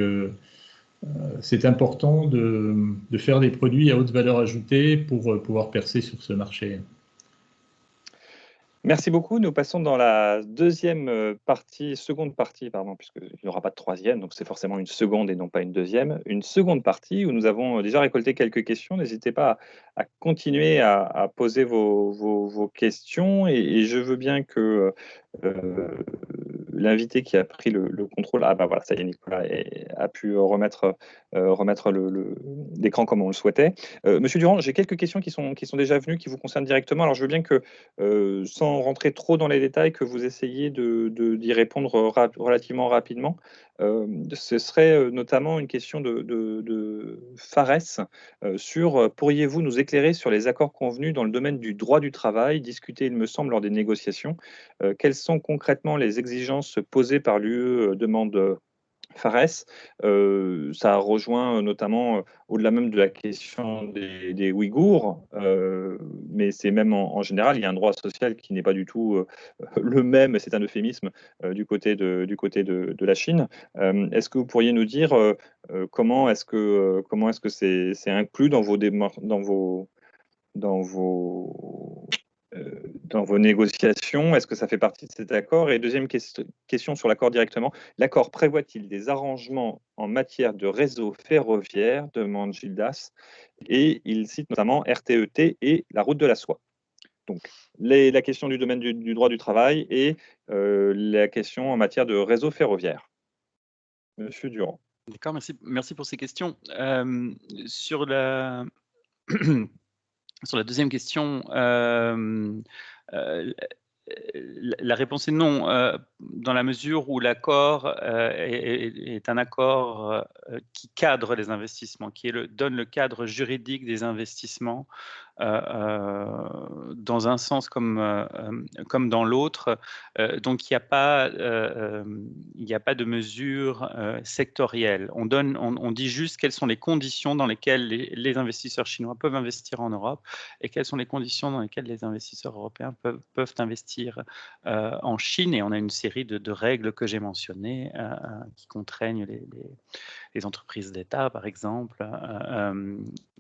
c'est important de faire des produits à haute valeur ajoutée pour pouvoir percer sur ce marché. Merci beaucoup. Nous passons dans la seconde partie, pardon, puisqu'il n'y aura pas de troisième, donc c'est forcément une seconde et non pas une deuxième. Une seconde partie où nous avons déjà récolté quelques questions. N'hésitez pas à continuer à poser vos questions et je veux bien que l'invité qui a pris le contrôle, voilà, ça y est, Nicolas a pu remettre l'écran comme on le souhaitait. Monsieur Durand, j'ai quelques questions qui sont déjà venues, qui vous concernent directement. Alors je veux bien que, sans rentrer trop dans les détails, que vous essayiez d'y répondre relativement rapidement. Ce serait notamment une question de Fares sur pourriez-vous nous éclairer sur les accords convenus dans le domaine du droit du travail, discutés, il me semble, lors des négociations. Quelles sont concrètement les exigences posées par l'UE, demande Fares. Ça rejoint notamment, au-delà même de la question des Ouïghours, mais c'est même en général, il y a un droit social qui n'est pas du tout le même, c'est un euphémisme, du côté de la Chine. Est-ce que vous pourriez nous dire comment est-ce que c'est inclus dans dans vos négociations? Est-ce que ça fait partie de cet accord? Et deuxième question sur l'accord directement, l'accord prévoit-il des arrangements en matière de réseau ferroviaire, demande Gildas, et il cite notamment RTET et la route de la soie. Donc, la question du domaine du droit du travail et la question en matière de réseau ferroviaire. Monsieur Durand. D'accord, merci pour ces questions. Sur la deuxième question, la réponse est non, dans la mesure où l'accord est un accord qui cadre les investissements, qui donne le cadre juridique des investissements dans un sens comme dans l'autre. Donc, il n'y a pas de mesure sectorielle. On dit juste quelles sont les conditions dans lesquelles les investisseurs chinois peuvent investir en Europe et quelles sont les conditions dans lesquelles les investisseurs européens peuvent investir en Chine. Et on a une série de règles que j'ai mentionnées qui contraignent les entreprises d'État, par exemple,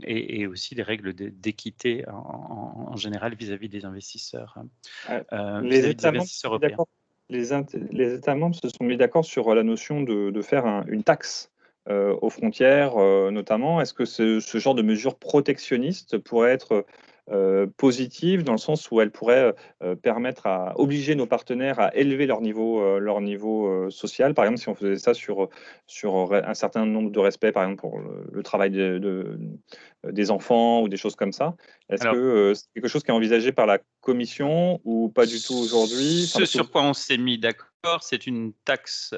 et aussi des règles d'équité en général vis-à-vis des investisseurs, les États européens. Les États membres se sont mis d'accord sur la notion de faire une taxe aux frontières, notamment. Est-ce que ce genre de mesure protectionniste pourrait être positive dans le sens où elle pourrait obliger nos partenaires à élever leur niveau social. Par exemple, si on faisait ça sur un certain nombre de respects, par exemple pour le travail des enfants ou des choses comme ça. Est-ce que c'est quelque chose qui est envisagé par la Commission ou pas du tout aujourd'hui? Ce sur quoi on s'est mis d'accord, c'est une taxe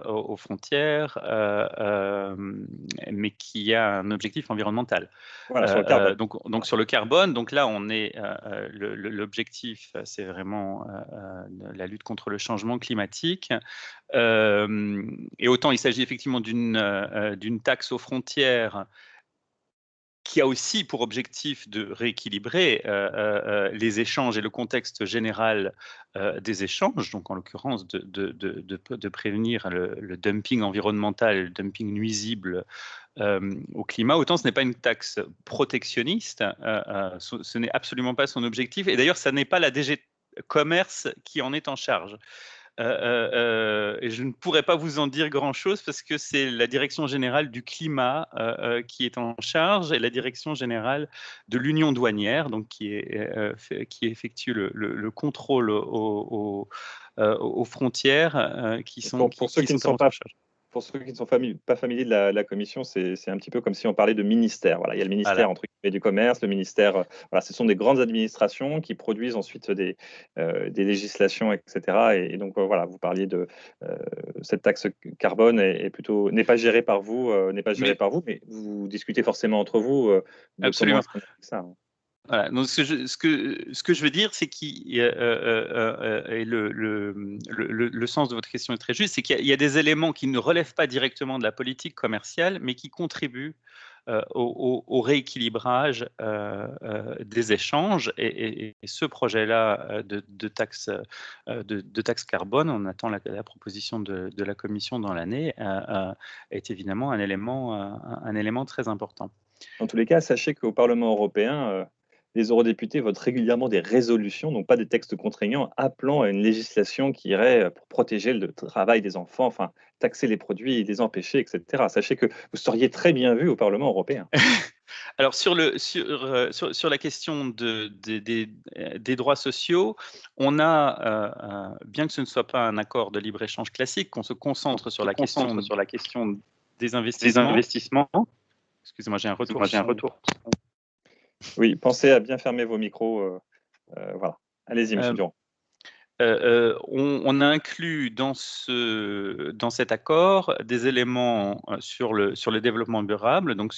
aux frontières, mais qui a un objectif environnemental. Voilà, sur le carbone. Donc sur le carbone, donc là on est l'objectif, c'est vraiment la lutte contre le changement climatique. Et autant il s'agit effectivement d'une taxe aux frontières qui a aussi pour objectif de rééquilibrer les échanges et le contexte général des échanges, donc en l'occurrence de prévenir le dumping environnemental, le dumping nuisible au climat. Autant ce n'est pas une taxe protectionniste, ce n'est absolument pas son objectif, et d'ailleurs, ça n'est pas la DG Commerce qui en est en charge. Et je ne pourrais pas vous en dire grand-chose parce que c'est la direction générale du climat qui est en charge et la direction générale de l'union douanière, donc qui effectue le contrôle aux frontières qui sont pour ceux qui ne sont pas en charge. Pour ceux qui ne sont pas familiers de la Commission, c'est un petit peu comme si on parlait de ministère. Voilà, il y a le ministère entre guillemets du commerce, le ministère. Voilà, ce sont des grandes administrations qui produisent ensuite des législations, etc. Et donc voilà, vous parliez de cette taxe carbone n'est pas gérée par vous, mais vous discutez forcément entre vous. Absolument. Comment ça, hein. Voilà, donc ce que je veux dire, c'est le sens de votre question est très juste, c'est qu'il y a des éléments qui ne relèvent pas directement de la politique commerciale, mais qui contribuent au rééquilibrage des échanges. Et ce projet-là de taxe carbone, on attend la proposition de la Commission dans l'année, est évidemment un élément très important. En tous les cas, sachez qu'au Parlement européen, les eurodéputés votent régulièrement des résolutions, donc pas des textes contraignants, appelant à une législation qui irait pour protéger le travail des enfants, enfin taxer les produits, les empêcher, etc. Sachez que vous seriez très bien vu au Parlement européen. Alors sur la question des droits sociaux, on a, bien que ce ne soit pas un accord de libre-échange classique, qu'on se concentre sur la question des investissements. Excusez-moi, j'ai un retour. Oui, pensez à bien fermer vos micros. Voilà. Allez-y, M. Durand. On a inclus dans cet accord des éléments sur le développement durable, donc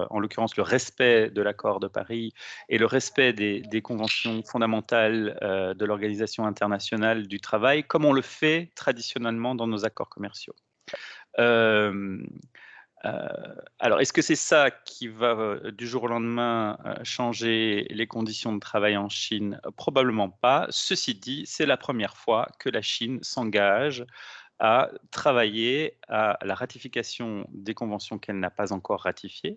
en l'occurrence le respect de l'accord de Paris et le respect des conventions fondamentales de l'Organisation internationale du travail, comme on le fait traditionnellement dans nos accords commerciaux. Alors, est-ce que c'est ça qui va du jour au lendemain changer les conditions de travail en Chine? Probablement pas. Ceci dit, c'est la première fois que la Chine s'engage à travailler à la ratification des conventions qu'elle n'a pas encore ratifiées,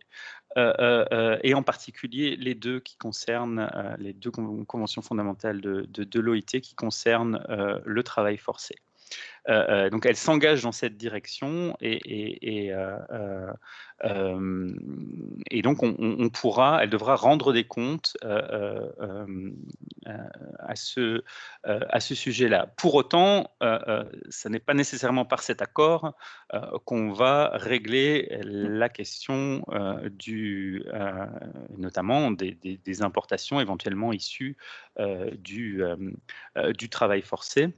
et en particulier les deux qui concernent les deux conventions fondamentales de l'OIT qui concernent le travail forcé. Donc elle s'engage dans cette direction et donc elle devra rendre des comptes à ce sujet-là. Pour autant, ce n'est pas nécessairement par cet accord qu'on va régler la question notamment des importations éventuellement issues du travail forcé.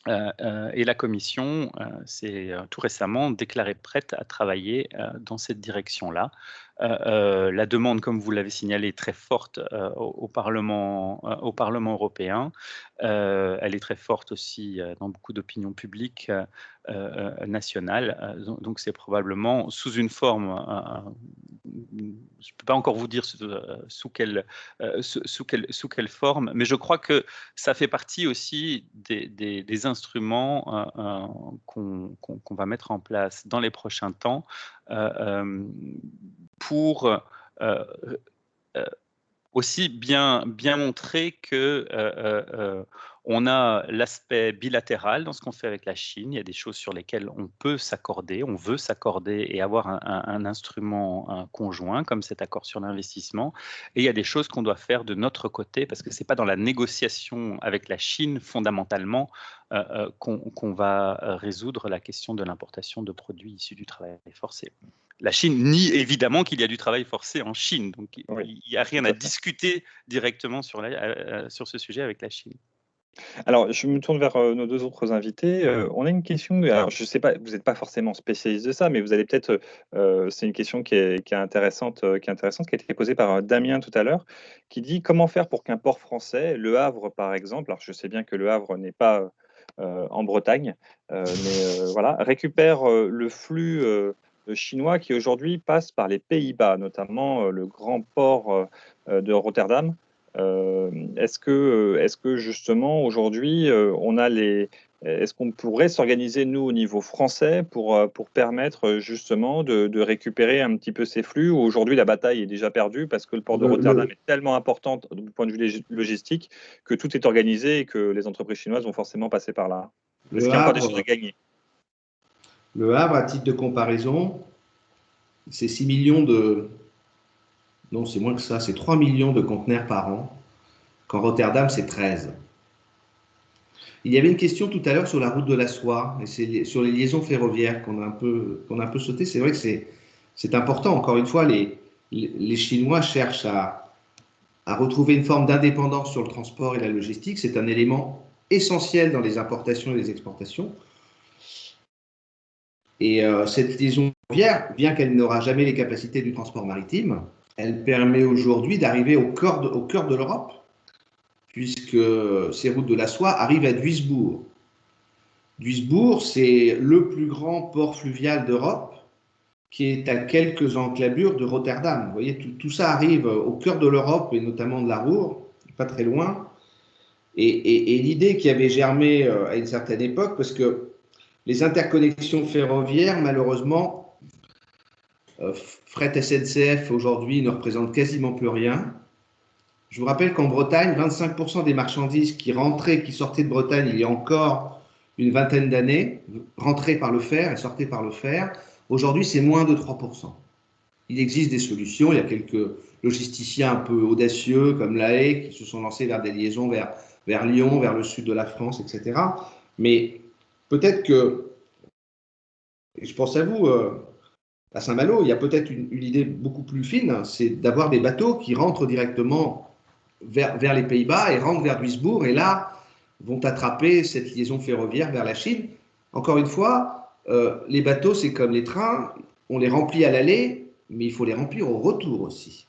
Et la Commission s'est tout récemment déclarée prête à travailler dans cette direction-là. La demande, comme vous l'avez signalé, est très forte au Parlement européen. Elle est très forte aussi dans beaucoup d'opinions publiques nationales. Donc c'est probablement sous une forme, je ne peux pas encore vous dire sous quelle forme, mais je crois que ça fait partie aussi des instruments qu'on va mettre en place dans les prochains temps pour aussi bien montrer que On a l'aspect bilatéral dans ce qu'on fait avec la Chine. Il y a des choses sur lesquelles on peut s'accorder, on veut s'accorder et avoir un instrument conjoint, comme cet accord sur l'investissement. Et il y a des choses qu'on doit faire de notre côté, parce que ce n'est pas dans la négociation avec la Chine, fondamentalement, qu'on va résoudre la question de l'importation de produits issus du travail forcé. La Chine nie évidemment qu'il y a du travail forcé en Chine, donc il n'y a rien à discuter directement sur ce sujet avec la Chine. Alors, je me tourne vers nos deux autres invités. On a une question, alors je ne sais pas, vous n'êtes pas forcément spécialiste de ça, mais vous allez peut-être, c'est une question qui est intéressante, qui a été posée par Damien tout à l'heure, qui dit comment faire pour qu'un port français, Le Havre par exemple, alors je sais bien que Le Havre n'est pas en Bretagne, mais voilà, récupère le flux chinois qui aujourd'hui passe par les Pays-Bas, notamment le grand port de Rotterdam. Est-ce que justement aujourd'hui est-ce qu'on pourrait s'organiser nous au niveau français pour permettre justement de récupérer un petit peu ces flux, où aujourd'hui la bataille est déjà perdue parce que le port de Rotterdam est tellement important du point de vue logistique que tout est organisé et que les entreprises chinoises vont forcément passer par là. Est-ce qu'il y a encore des choses à gagner? Le Havre, à titre de comparaison, c'est 6 millions de... Non, c'est moins que ça, c'est 3 millions de conteneurs par an, quand Rotterdam, c'est 13. Il y avait une question tout à l'heure sur la route de la soie, et c'est sur les liaisons ferroviaires qu'on a un peu sauté. C'est vrai que c'est important. Encore une fois, les Chinois cherchent à retrouver une forme d'indépendance sur le transport et la logistique. C'est un élément essentiel dans les importations et les exportations. Et cette liaison ferroviaire, bien qu'elle n'aura jamais les capacités du transport maritime, elle permet aujourd'hui d'arriver au cœur de l'Europe, puisque ces routes de la soie arrivent à Duisbourg. Duisbourg, c'est le plus grand port fluvial d'Europe, qui est à quelques enclavures de Rotterdam. Vous voyez, tout ça arrive au cœur de l'Europe, et notamment de la Ruhr, pas très loin. Et l'idée qui avait germé à une certaine époque, parce que les interconnexions ferroviaires, malheureusement, fret SNCF aujourd'hui ne représente quasiment plus rien. Je vous rappelle qu'en Bretagne, 25% des marchandises qui sortaient de Bretagne il y a encore une vingtaine d'années, rentraient par le fer et sortaient par le fer. Aujourd'hui, c'est moins de 3%. Il existe des solutions. Il y a quelques logisticiens un peu audacieux comme l'AE qui se sont lancés vers des liaisons vers Lyon, vers le sud de la France, etc. Mais peut-être que, et je pense à vous, à Saint-Malo, il y a peut-être une idée beaucoup plus fine, c'est d'avoir des bateaux qui rentrent directement vers les Pays-Bas et rentrent vers Duisbourg et là vont attraper cette liaison ferroviaire vers la Chine. Encore une fois, les bateaux, c'est comme les trains, on les remplit à l'aller, mais il faut les remplir au retour aussi.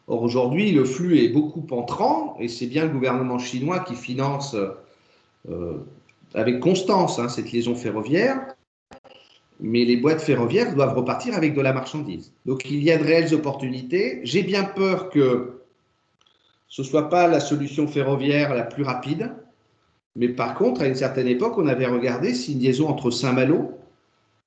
Or, aujourd'hui, le flux est beaucoup entrant et c'est bien le gouvernement chinois qui finance avec constance cette liaison ferroviaire, mais les boîtes ferroviaires doivent repartir avec de la marchandise. Donc, il y a de réelles opportunités. J'ai bien peur que ce ne soit pas la solution ferroviaire la plus rapide, mais par contre, à une certaine époque, on avait regardé si une liaison entre Saint-Malo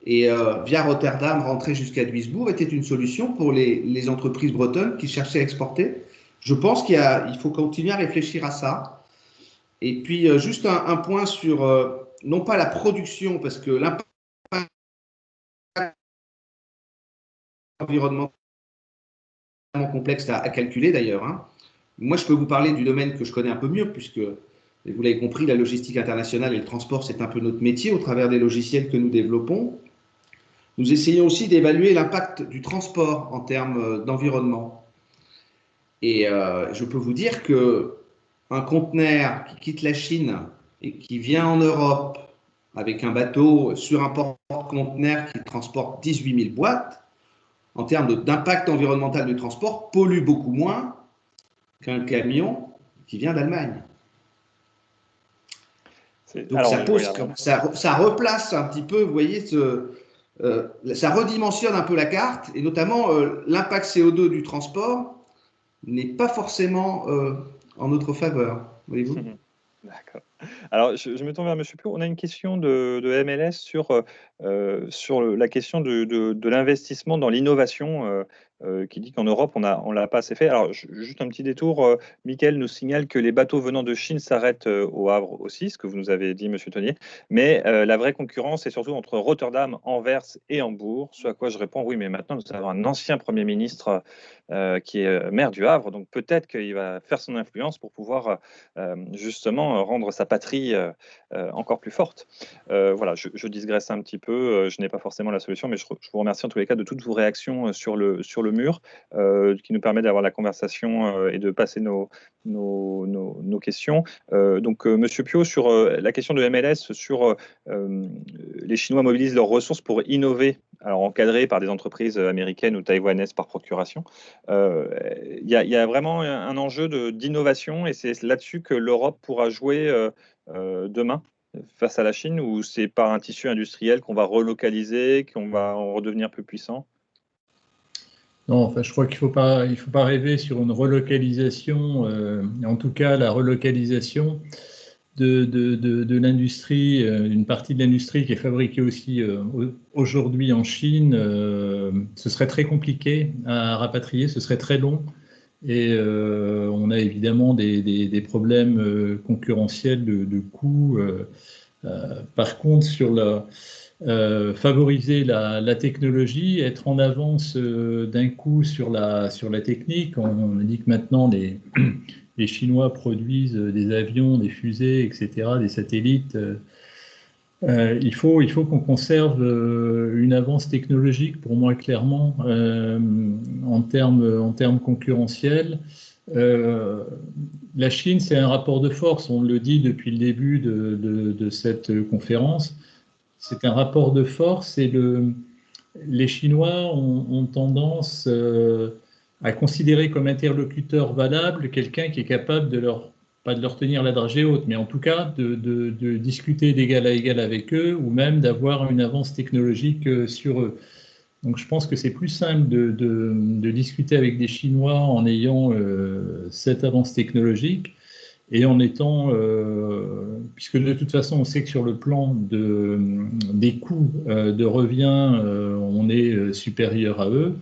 et via Rotterdam rentrer jusqu'à Duisbourg était une solution pour les entreprises bretonnes qui cherchaient à exporter. Je pense qu'il faut continuer à réfléchir à ça. Et puis, juste un point sur, non pas la production, parce que l'impact environnemental complexe à calculer d'ailleurs. Moi, je peux vous parler du domaine que je connais un peu mieux, puisque, vous l'avez compris, la logistique internationale et le transport, c'est un peu notre métier au travers des logiciels que nous développons. Nous essayons aussi d'évaluer l'impact du transport en termes d'environnement. Et je peux vous dire qu'un conteneur qui quitte la Chine et qui vient en Europe avec un bateau sur un porte-conteneur qui transporte 18 000 boîtes, en termes d'impact environnemental du transport, pollue beaucoup moins qu'un camion qui vient d'Allemagne. Donc ça replace un petit peu, vous voyez, ça redimensionne un peu la carte, et notamment l'impact CO2 du transport n'est pas forcément en notre faveur, voyez-vous. D'accord. Alors, je me tourne vers M. Piot. On a une question de MLS sur la question de l'investissement dans l'innovation, qui dit qu'en Europe, on l'a pas assez fait. Alors, juste un petit détour. Mickaël nous signale que les bateaux venant de Chine s'arrêtent au Havre aussi, ce que vous nous avez dit, M. Tonnier. Mais la vraie concurrence est surtout entre Rotterdam, Anvers et Hambourg. Ce à quoi je réponds, oui, mais maintenant, nous avons un ancien Premier ministre qui est maire du Havre. Donc, peut-être qu'il va faire son influence pour pouvoir justement rendre sa patrie encore plus forte. Voilà, je digresse un petit peu, je n'ai pas forcément la solution, mais je vous remercie en tous les cas de toutes vos réactions sur le mur, qui nous permet d'avoir la conversation et de passer nos questions. Donc, Monsieur Piot, sur la question de MLS, sur les Chinois mobilisent leurs ressources pour innover, alors encadrés par des entreprises américaines ou taïwanaises par procuration. Il y a vraiment un enjeu d'innovation et c'est là-dessus que l'Europe pourra jouer demain face à la Chine, ou c'est par un tissu industriel qu'on va relocaliser, qu'on va en redevenir plus puissant? Non, enfin, je crois qu'il ne faut pas rêver sur une relocalisation, en tout cas la relocalisation de l'industrie, une partie de l'industrie qui est fabriquée aussi aujourd'hui en Chine. Ce serait très compliqué à rapatrier, ce serait très long. Et on a évidemment des problèmes concurrentiels de coûts. Par contre, sur favoriser la technologie, être en avance d'un coup sur la technique, on dit que maintenant les Chinois produisent des avions, des fusées, etc., des satellites. Il faut qu'on conserve une avance technologique, pour moi, clairement, en termes concurrentiels. La Chine, c'est un rapport de force, on le dit depuis le début de cette conférence. C'est un rapport de force et les Chinois ont tendance à considérer comme interlocuteur valable quelqu'un qui est capable pas de leur tenir la dragée haute, mais en tout cas de discuter d'égal à égal avec eux ou même d'avoir une avance technologique sur eux. Donc je pense que c'est plus simple de discuter avec des Chinois en ayant cette avance technologique et en étant, puisque de toute façon on sait que sur le plan des coûts de revient, on est supérieur à eux.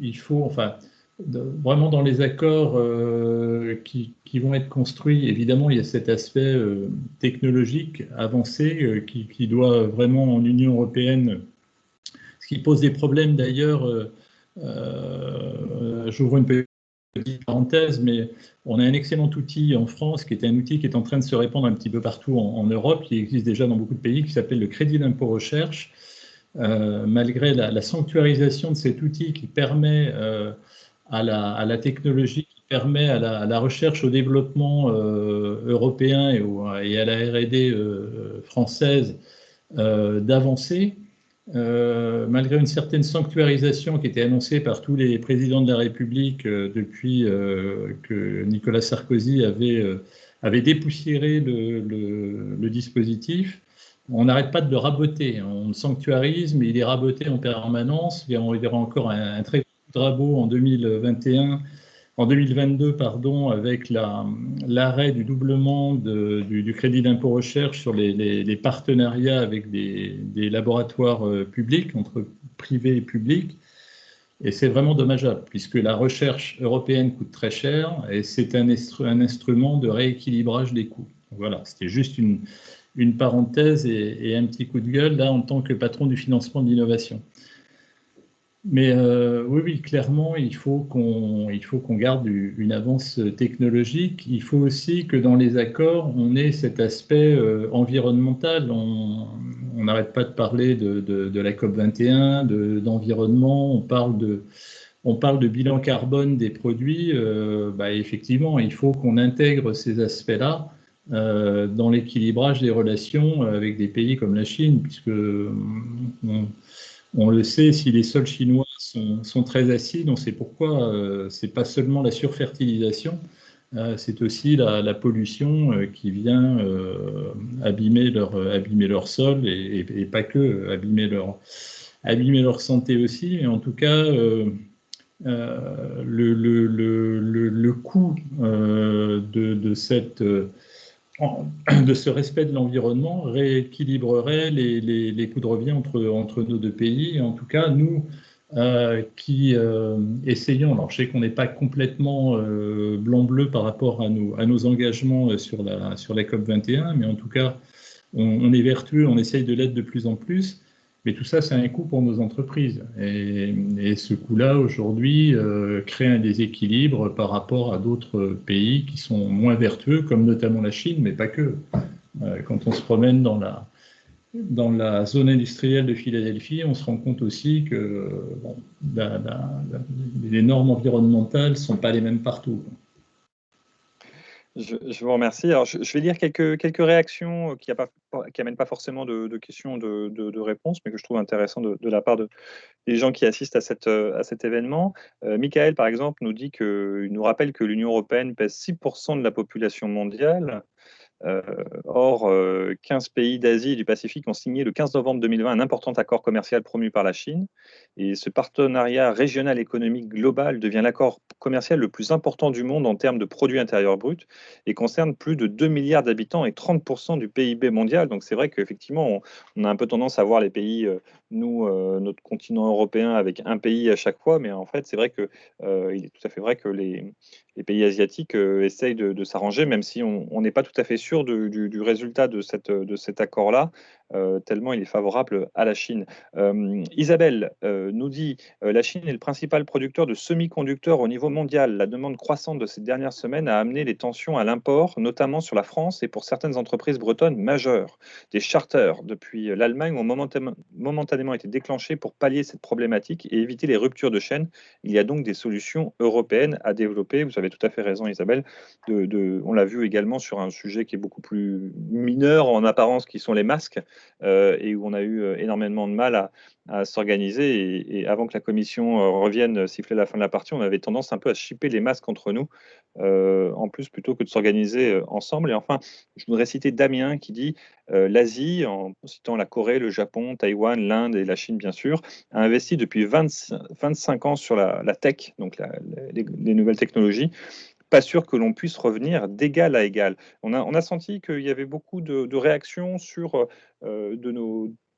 Il faut, enfin, vraiment dans les accords qui vont être construits, évidemment, il y a cet aspect technologique avancé qui doit vraiment en Union européenne, ce qui pose des problèmes d'ailleurs. J'ouvre une petite parenthèse, mais on a un excellent outil en France qui est un outil qui est en train de se répandre un petit peu partout en Europe, qui existe déjà dans beaucoup de pays, qui s'appelle le crédit d'impôt recherche. Malgré la sanctuarisation de cet outil qui permet à la technologie, qui permet à la recherche au développement européen et à la R&D française d'avancer, malgré une certaine sanctuarisation qui était annoncée par tous les présidents de la République depuis que Nicolas Sarkozy avait dépoussiéré le dispositif. On n'arrête pas de le raboter, on le sanctuarise, mais il est raboté en permanence. Il y aura encore un très gros coup de rabot en 2022, pardon, avec l'arrêt du doublement du crédit d'impôt recherche sur les partenariats avec des laboratoires publics, entre privés et publics. Et c'est vraiment dommageable, puisque la recherche européenne coûte très cher et c'est un instrument de rééquilibrage des coûts. Voilà, c'était juste une parenthèse et un petit coup de gueule, là, en tant que patron du financement de l'innovation. Mais oui, clairement, il faut qu'on garde une avance technologique. Il faut aussi que dans les accords, on ait cet aspect environnemental. On n'arrête pas de parler de la COP21, d'environnement, on parle de bilan carbone des produits. Effectivement, il faut qu'on intègre ces aspects-là dans l'équilibrage des relations avec des pays comme la Chine, puisque on le sait, si les sols chinois sont très acides, on sait pourquoi. C'est pas seulement la surfertilisation, c'est aussi la pollution qui vient abîmer leur sol et pas que, abîmer leur santé aussi. Mais en tout cas, le coût de cette de ce respect de l'environnement rééquilibrerait les coûts de revient entre nos deux pays. Et en tout cas, nous qui essayons, alors je sais qu'on n'est pas complètement blanc-bleu par rapport à nos engagements sur la COP21, mais en tout cas, on est vertueux, on essaye de l'être de plus en plus. Mais tout ça, c'est un coût pour nos entreprises. Et ce coût-là, aujourd'hui, crée un déséquilibre par rapport à d'autres pays qui sont moins vertueux, comme notamment la Chine, mais pas que. Quand on se promène dans la zone industrielle de Philadelphie, on se rend compte aussi que bon, les normes environnementales ne sont pas les mêmes partout. Je vous remercie. Alors, je vais lire quelques réactions qui n'amènent pas forcément de questions de réponses, mais que je trouve intéressant de la part des gens qui assistent à cet événement. Michael, par exemple, nous rappelle que l'Union européenne pèse 6% de la population mondiale. Or, 15 pays d'Asie et du Pacifique ont signé le 15 novembre 2020 un important accord commercial promu par la Chine. Et ce partenariat régional économique global devient l'accord commercial le plus important du monde en termes de produit intérieur brut et concerne plus de 2 milliards d'habitants et 30% du PIB mondial. Donc c'est vrai qu'effectivement, on a un peu tendance à voir les pays, notre continent européen, avec un pays à chaque fois. Mais en fait, c'est vrai que il est tout à fait vrai que les pays asiatiques essayent de s'arranger, même si on n'est pas tout à fait sûr du résultat de cet accord-là, tellement il est favorable à la Chine. Isabelle nous dit la Chine est le principal producteur de semi-conducteurs au niveau mondial. La demande croissante de ces dernières semaines a amené les tensions à l'import, notamment sur la France et pour certaines entreprises bretonnes majeures. Des charters depuis l'Allemagne ont momentanément été déclenchés pour pallier cette problématique et éviter les ruptures de chaîne. Il y a donc des solutions européennes à développer. Vous avez tout à fait raison, Isabelle. On l'a vu également sur un sujet qui est beaucoup plus mineur en apparence, qui sont les masques, et où on a eu énormément de mal à s'organiser. Et avant que la commission revienne siffler la fin de la partie, on avait tendance un peu à shipper les masques entre nous, en plus, plutôt que de s'organiser ensemble. Et enfin, je voudrais citer Damien qui dit l'Asie, en citant la Corée, le Japon, Taïwan, l'Inde et la Chine, bien sûr, a investi depuis 25 ans sur la tech, donc les nouvelles technologies. Pas sûr que l'on puisse revenir d'égal à égal. On a senti qu'il y avait beaucoup de réactions sur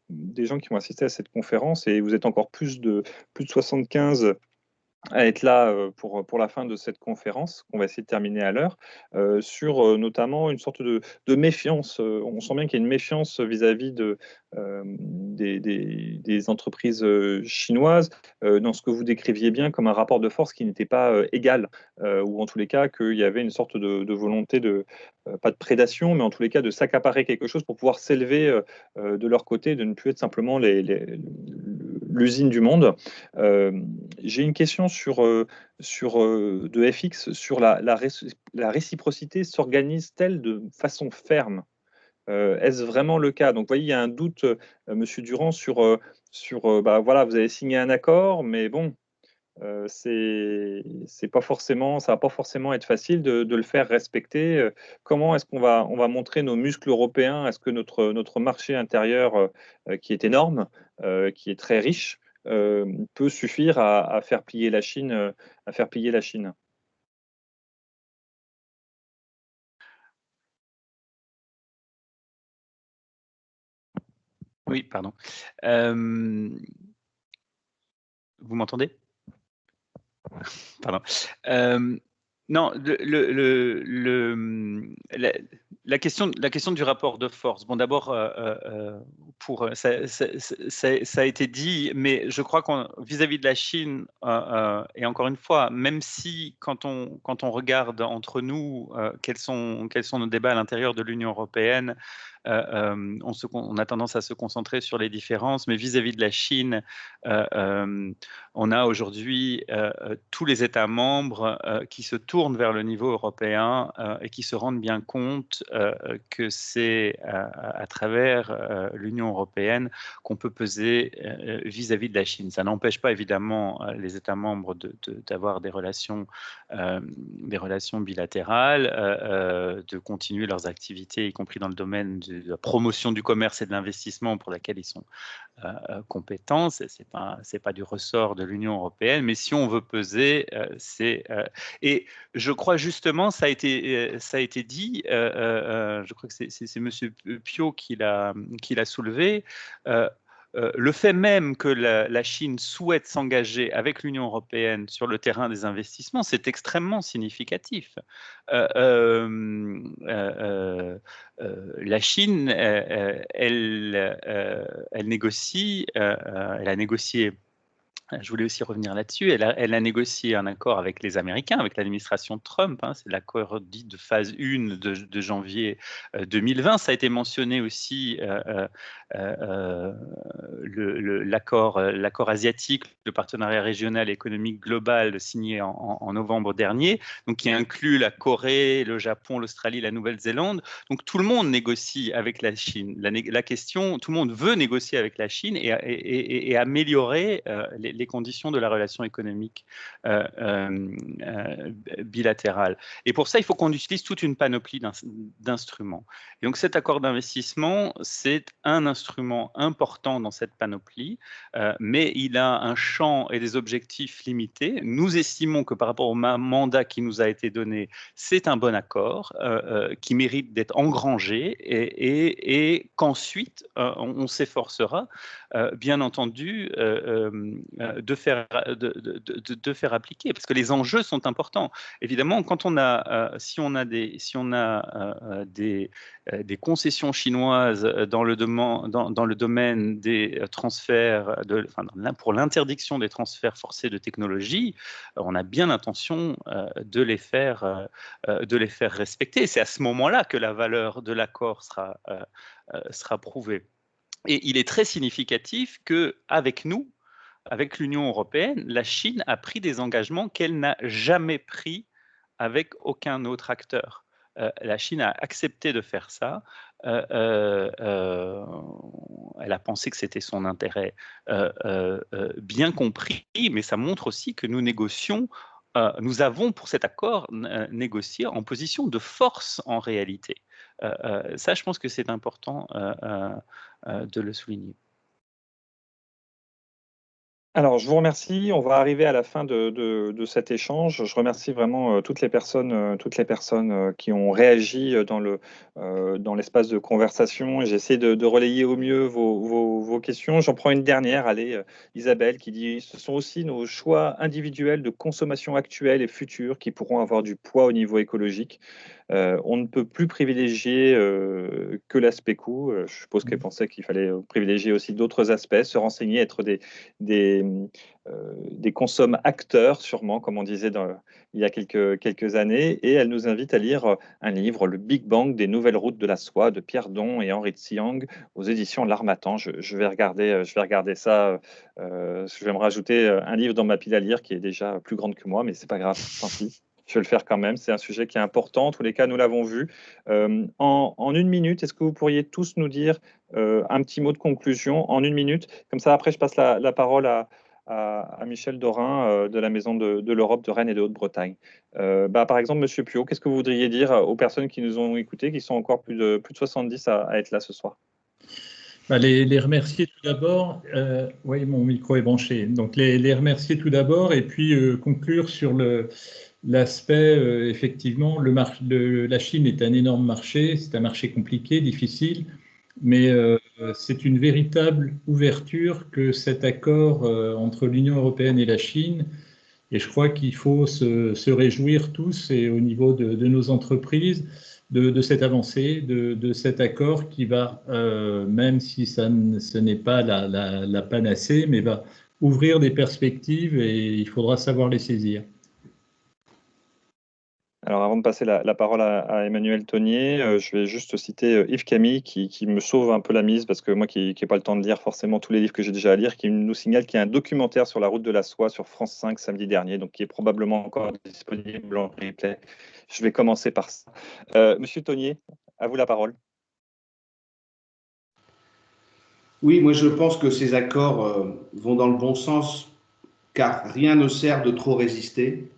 des gens qui ont assisté à cette conférence, et vous êtes encore plus de 75 à être là pour la fin de cette conférence, qu'on va essayer de terminer à l'heure, sur notamment une sorte de méfiance. On sent bien qu'il y a une méfiance vis-à-vis des entreprises chinoises, dans ce que vous décriviez bien comme un rapport de force qui n'était pas égal, ou en tous les cas qu'il y avait une sorte de volonté pas de prédation, mais en tous les cas de s'accaparer quelque chose pour pouvoir s'élever de leur côté, de ne plus être simplement l'usine du monde. J'ai une question de FX sur la réciprocité s'organise-t-elle de façon ferme? Est-ce vraiment le cas? Donc, vous voyez, il y a un doute, Monsieur Durand, sur voilà, vous avez signé un accord, mais bon, c'est pas forcément, ça va pas forcément être facile de le faire respecter. Comment est-ce qu'on va montrer nos muscles européens? Est-ce que notre marché intérieur, qui est énorme, qui est très riche, peut suffire à faire plier la Chine, Oui, pardon. Vous m'entendez? Pardon. Non, la question du rapport de force. Bon, d'abord, ça a été dit, mais je crois qu'on vis-à-vis de la Chine, et encore une fois, même si quand on regarde entre nous quels sont nos débats à l'intérieur de l'Union européenne, on a tendance à se concentrer sur les différences, mais vis-à-vis de la Chine, on a aujourd'hui tous les États membres qui se tournent vers le niveau européen et qui se rendent bien compte que c'est à travers l'Union européenne qu'on peut peser vis-à-vis de la Chine. Ça n'empêche pas évidemment les États membres d'avoir des relations bilatérales, de continuer leurs activités, y compris dans le domaine de la promotion du commerce et de l'investissement pour laquelle ils sont compétents. C'est pas du ressort de l'Union européenne, mais si on veut peser, et je crois justement, ça a été dit, je crois que c'est M. Pio qui l'a soulevé, le fait même que la Chine souhaite s'engager avec l'Union européenne sur le terrain des investissements, c'est extrêmement significatif. La Chine, elle négocie, elle a négocié. Je voulais aussi revenir là-dessus. Elle a négocié un accord avec les Américains, avec l'administration Trump. C'est l'accord dit de phase 1 de janvier 2020. Ça a été mentionné aussi l'accord asiatique, le partenariat régional et économique global signé en novembre dernier, donc qui inclut la Corée, le Japon, l'Australie, la Nouvelle-Zélande. Donc tout le monde négocie avec la Chine. La question, tout le monde veut négocier avec la Chine et améliorer les conditions de la relation économique bilatérale. Et pour ça, il faut qu'on utilise toute une panoplie d'instruments. Et donc cet accord d'investissement, c'est un instrument important dans cette panoplie, mais il a un champ et des objectifs limités. Nous estimons que par rapport au mandat qui nous a été donné, c'est un bon accord qui mérite d'être engrangé et qu'ensuite on s'efforcera, bien entendu, de faire appliquer, parce que les enjeux sont importants. Évidemment, quand on a, si on a des concessions chinoises dans le domaine des transferts, pour l'interdiction des transferts forcés de technologie, on a bien l'intention de les faire respecter. C'est à ce moment-là que la valeur de l'accord sera prouvée. Et il est très significatif qu'avec nous, avec l'Union européenne, la Chine a pris des engagements qu'elle n'a jamais pris avec aucun autre acteur. La Chine a accepté de faire ça. Elle a pensé que c'était son intérêt bien compris, mais ça montre aussi que nous négocions. Nous avons pour cet accord négocié en position de force en réalité. Ça, je pense que c'est important de le souligner. Alors, je vous remercie. On va arriver à la fin de cet échange. Je remercie vraiment toutes les personnes qui ont réagi dans l'espace de conversation. J'essaie de relayer au mieux vos questions. J'en prends une dernière. Allez, Isabelle, qui dit « Ce sont aussi nos choix individuels de consommation actuels et futurs qui pourront avoir du poids au niveau écologique. On ne peut plus privilégier que l'aspect coût. Je suppose qu'elle pensait qu'il fallait privilégier aussi d'autres aspects, se renseigner, être des consommes acteurs, sûrement, comme on disait il y a quelques années. Et elle nous invite à lire un livre, Le Big Bang des nouvelles routes de la soie, de Pierre Don et Henri Tsiang, aux éditions L'Harmattan. Je vais regarder ça. Je vais me rajouter un livre dans ma pile à lire qui est déjà plus grande que moi, mais c'est pas grave, tant pis. Je vais le faire quand même. C'est un sujet qui est important. En tous les cas, nous l'avons vu. En une minute, est-ce que vous pourriez tous nous dire un petit mot de conclusion en une minute? Comme ça, après, je passe la parole à Michel Dorin de la Maison de l'Europe de Rennes et de Haute-Bretagne. Par exemple, Monsieur Pio, qu'est-ce que vous voudriez dire aux personnes qui nous ont écoutés, qui sont encore plus de 70 à être là ce soir? Les remercier tout d'abord. Oui, mon micro est branché. Donc, les remercier tout d'abord et puis conclure sur l'aspect, effectivement, la Chine est un énorme marché, c'est un marché compliqué, difficile, mais c'est une véritable ouverture que cet accord entre l'Union européenne et la Chine, et je crois qu'il faut se réjouir tous, et au niveau de nos entreprises, de cette avancée, de cet accord qui va, même si ce n'est pas la panacée, mais va ouvrir des perspectives et il faudra savoir les saisir. Alors, avant de passer la parole à Emmanuel Tonnier, je vais juste citer Yves Camille qui me sauve un peu la mise, parce que moi qui n'ai pas le temps de lire forcément tous les livres que j'ai déjà à lire, qui nous signale qu'il y a un documentaire sur la route de la soie sur France 5 samedi dernier, donc qui est probablement encore disponible en replay. Je vais commencer par ça. Monsieur Tonnier, à vous la parole. Oui, moi je pense que ces accords vont dans le bon sens, car rien ne sert de trop résister.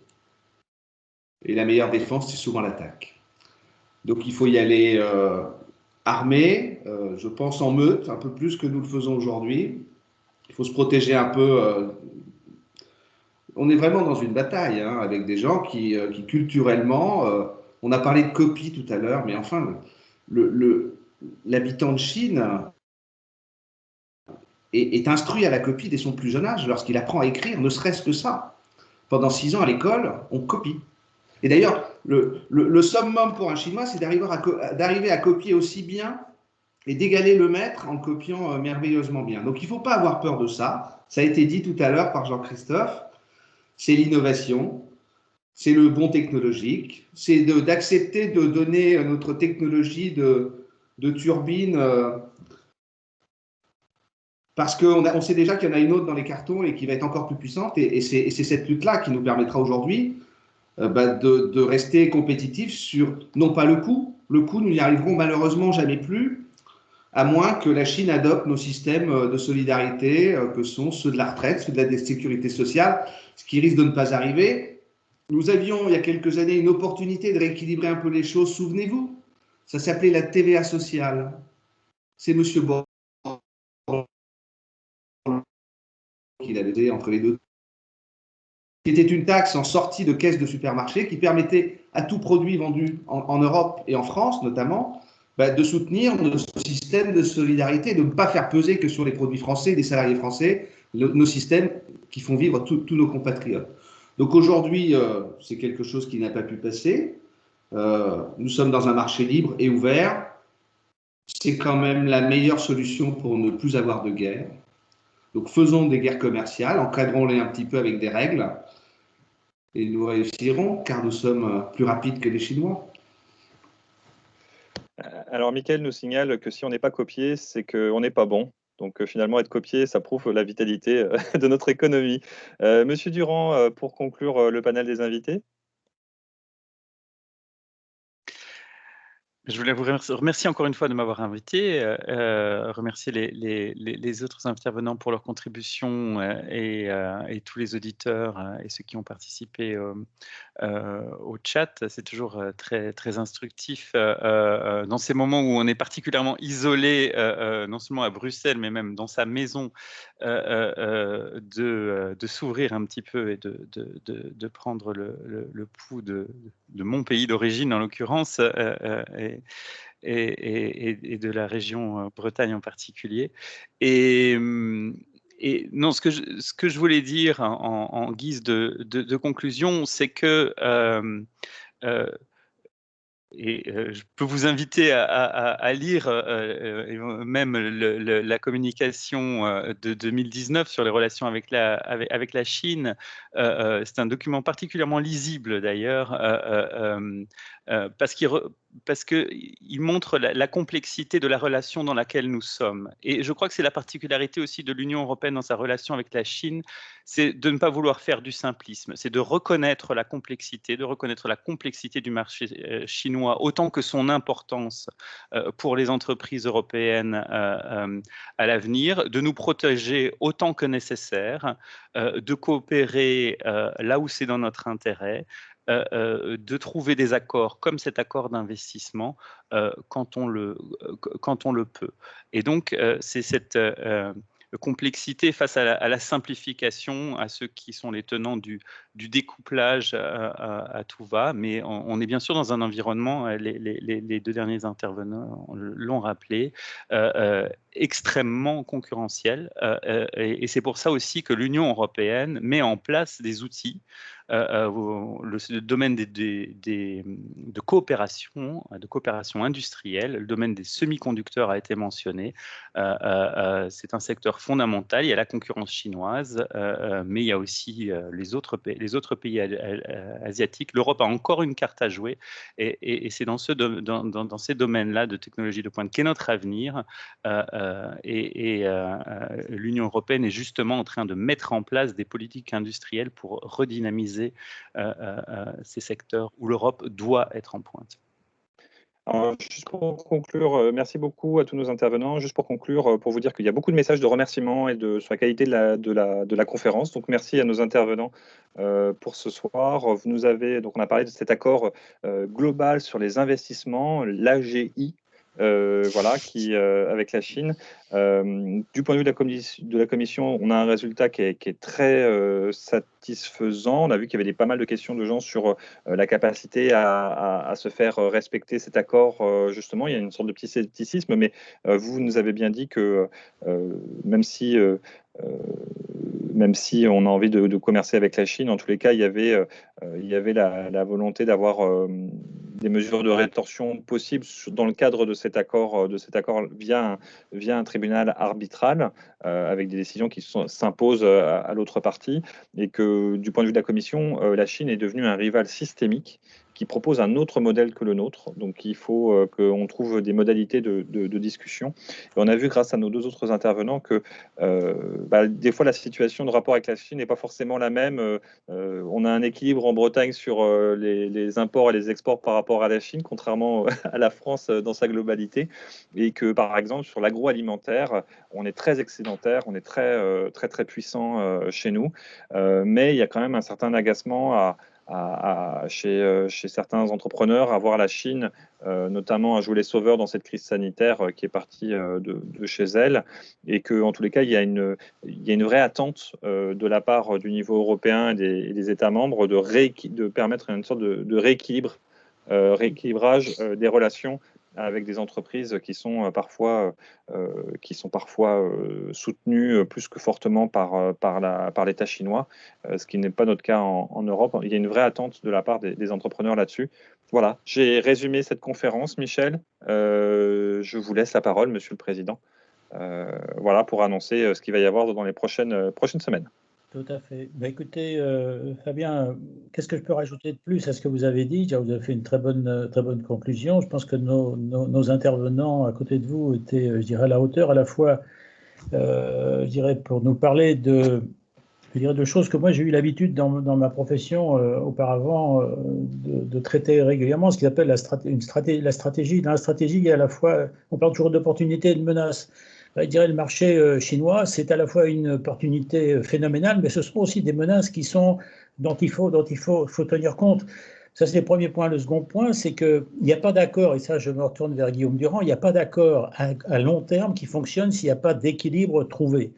Et la meilleure défense, c'est souvent l'attaque. Donc il faut y aller armé, je pense en meute, un peu plus que nous le faisons aujourd'hui. Il faut se protéger un peu. On est vraiment dans une bataille avec des gens qui culturellement, on a parlé de copie tout à l'heure, mais enfin, l'habitant de Chine est instruit à la copie dès son plus jeune âge, lorsqu'il apprend à écrire, ne serait-ce que ça. Pendant 6 ans à l'école, on copie. Et d'ailleurs, le summum pour un Chinois, c'est d'arriver à copier aussi bien et d'égaler le maître en copiant merveilleusement bien. Donc il ne faut pas avoir peur de ça. Ça a été dit tout à l'heure par Jean-Christophe. C'est l'innovation, c'est le bond technologique, c'est d'accepter de donner notre technologie de turbine parce qu'on sait déjà qu'il y en a une autre dans les cartons et qui va être encore plus puissante. Et c'est cette lutte-là qui nous permettra aujourd'hui de rester compétitifs sur, non pas le coût, nous n'y arriverons malheureusement jamais plus, à moins que la Chine adopte nos systèmes de solidarité, que sont ceux de la retraite, ceux de la sécurité sociale, ce qui risque de ne pas arriver. Nous avions, il y a quelques années, une opportunité de rééquilibrer un peu les choses, souvenez-vous. Ça s'appelait la TVA sociale. C'est M. Borloo qui l'avait fait entre les deux. C'était une taxe en sortie de caisse de supermarché qui permettait à tout produit vendu en Europe et en France notamment de soutenir notre système de solidarité, de ne pas faire peser que sur les produits français, des salariés français, nos systèmes qui font vivre tous nos compatriotes. Donc aujourd'hui, c'est quelque chose qui n'a pas pu passer. Nous sommes dans un marché libre et ouvert. C'est quand même la meilleure solution pour ne plus avoir de guerre. Donc faisons des guerres commerciales, encadrons-les un petit peu avec des règles. Et nous réussirons, car nous sommes plus rapides que les Chinois. Alors, Mickaël nous signale que si on n'est pas copié, c'est qu'on n'est pas bon. Donc, finalement, être copié, ça prouve la vitalité de notre économie. Monsieur Durand, pour conclure le panel des invités. Je voulais vous remercier encore une fois de m'avoir invité, remercier les autres intervenants pour leur contribution et tous les auditeurs et ceux qui ont participé au chat. C'est toujours très, très instructif dans ces moments où on est particulièrement isolé, non seulement à Bruxelles, mais même dans sa maison, de s'ouvrir un petit peu et de prendre le pouls de mon pays d'origine, en l'occurrence, et de la région Bretagne en particulier. Et non, ce que je voulais dire en guise de conclusion, c'est que je peux vous inviter à lire même la communication de 2019 sur les relations avec la Chine. C'est un document particulièrement lisible d'ailleurs, parce qu'il montre la complexité de la relation dans laquelle nous sommes. Et je crois que c'est la particularité aussi de l'Union européenne dans sa relation avec la Chine, c'est de ne pas vouloir faire du simplisme, c'est de reconnaître la complexité du marché chinois, autant que son importance pour les entreprises européennes à l'avenir, de nous protéger autant que nécessaire, de coopérer là où c'est dans notre intérêt, de trouver des accords comme cet accord d'investissement quand on le peut. Et donc, c'est cette complexité face à la simplification, à ceux qui sont les tenants du découplage à tout va, mais on est bien sûr dans un environnement, les deux derniers intervenants l'ont rappelé, extrêmement concurrentiel, et c'est pour ça aussi que l'Union européenne met en place des outils, le domaine de coopération industrielle, le domaine des semi-conducteurs a été mentionné. C'est un secteur fondamental. Il y a la concurrence chinoise, mais il y a aussi les autres pays asiatiques. L'Europe a encore une carte à jouer, et c'est dans ces domaines-là de technologie de pointe qu'est notre avenir. L'Union européenne est justement en train de mettre en place des politiques industrielles pour redynamiser ces secteurs où l'Europe doit être en pointe. Alors, juste pour conclure, merci beaucoup à tous nos intervenants. Juste pour conclure, pour vous dire qu'il y a beaucoup de messages de remerciements et sur la qualité de la conférence. Donc, merci à nos intervenants pour ce soir. Donc, on a parlé de cet accord global sur les investissements, l'AGI, voilà, avec la Chine. Du point de vue de la Commission, on a un résultat qui est très satisfaisant. On a vu qu'il y avait pas mal de questions de gens sur la capacité à se faire respecter cet accord. Justement, il y a une sorte de petit scepticisme, mais vous nous avez bien dit que même si on a envie de commercer avec la Chine, en tous les cas, il y avait la volonté d'avoir des mesures de rétorsion possibles dans le cadre de cet accord via un tribunal arbitral, avec des décisions qui s'imposent à l'autre partie, et que du point de vue de la Commission, la Chine est devenue un rival systémique qui propose un autre modèle que le nôtre. Donc il faut qu'on trouve des modalités de discussion. Et on a vu grâce à nos deux autres intervenants que des fois la situation de rapport avec la Chine n'est pas forcément la même. On a un équilibre en Bretagne sur les imports et les exports par rapport à la Chine, contrairement à la France dans sa globalité. Et que par exemple sur l'agroalimentaire, on est très excédentaire, on est très puissant chez nous. Mais il y a quand même un certain agacement chez certains entrepreneurs à voir la Chine notamment à jouer les sauveurs dans cette crise sanitaire qui est partie de chez elle, et qu'en tous les cas il y a une vraie attente de la part du niveau européen et des États membres de permettre une sorte de rééquilibrage des relations avec des entreprises qui sont parfois soutenues plus que fortement par l'État chinois, ce qui n'est pas notre cas en Europe. Il y a une vraie attente de la part des entrepreneurs là-dessus. Voilà, j'ai résumé cette conférence, Michel. Je vous laisse la parole, Monsieur le Président, voilà, pour annoncer ce qu'il va y avoir dans les prochaines semaines. Tout à fait. Écoutez, Fabien, qu'est-ce que je peux rajouter de plus à ce que vous avez dit? Vous avez fait une très bonne conclusion. Je pense que nos intervenants à côté de vous étaient, je dirais, à la hauteur, à la fois, je dirais, pour nous parler de choses que moi j'ai eu l'habitude dans ma profession auparavant de traiter régulièrement, ce qu'ils appellent la stratégie. Dans la stratégie, il y a à la fois, on parle toujours d'opportunités et de menaces. Je dirais le marché chinois, c'est à la fois une opportunité phénoménale, mais ce sont aussi des menaces dont il faut tenir compte. Ça, c'est le premier point. Le second point, c'est qu'il n'y a pas d'accord, et ça, je me retourne vers Guillaume Durand, il n'y a pas d'accord à long terme qui fonctionne s'il n'y a pas d'équilibre trouvé.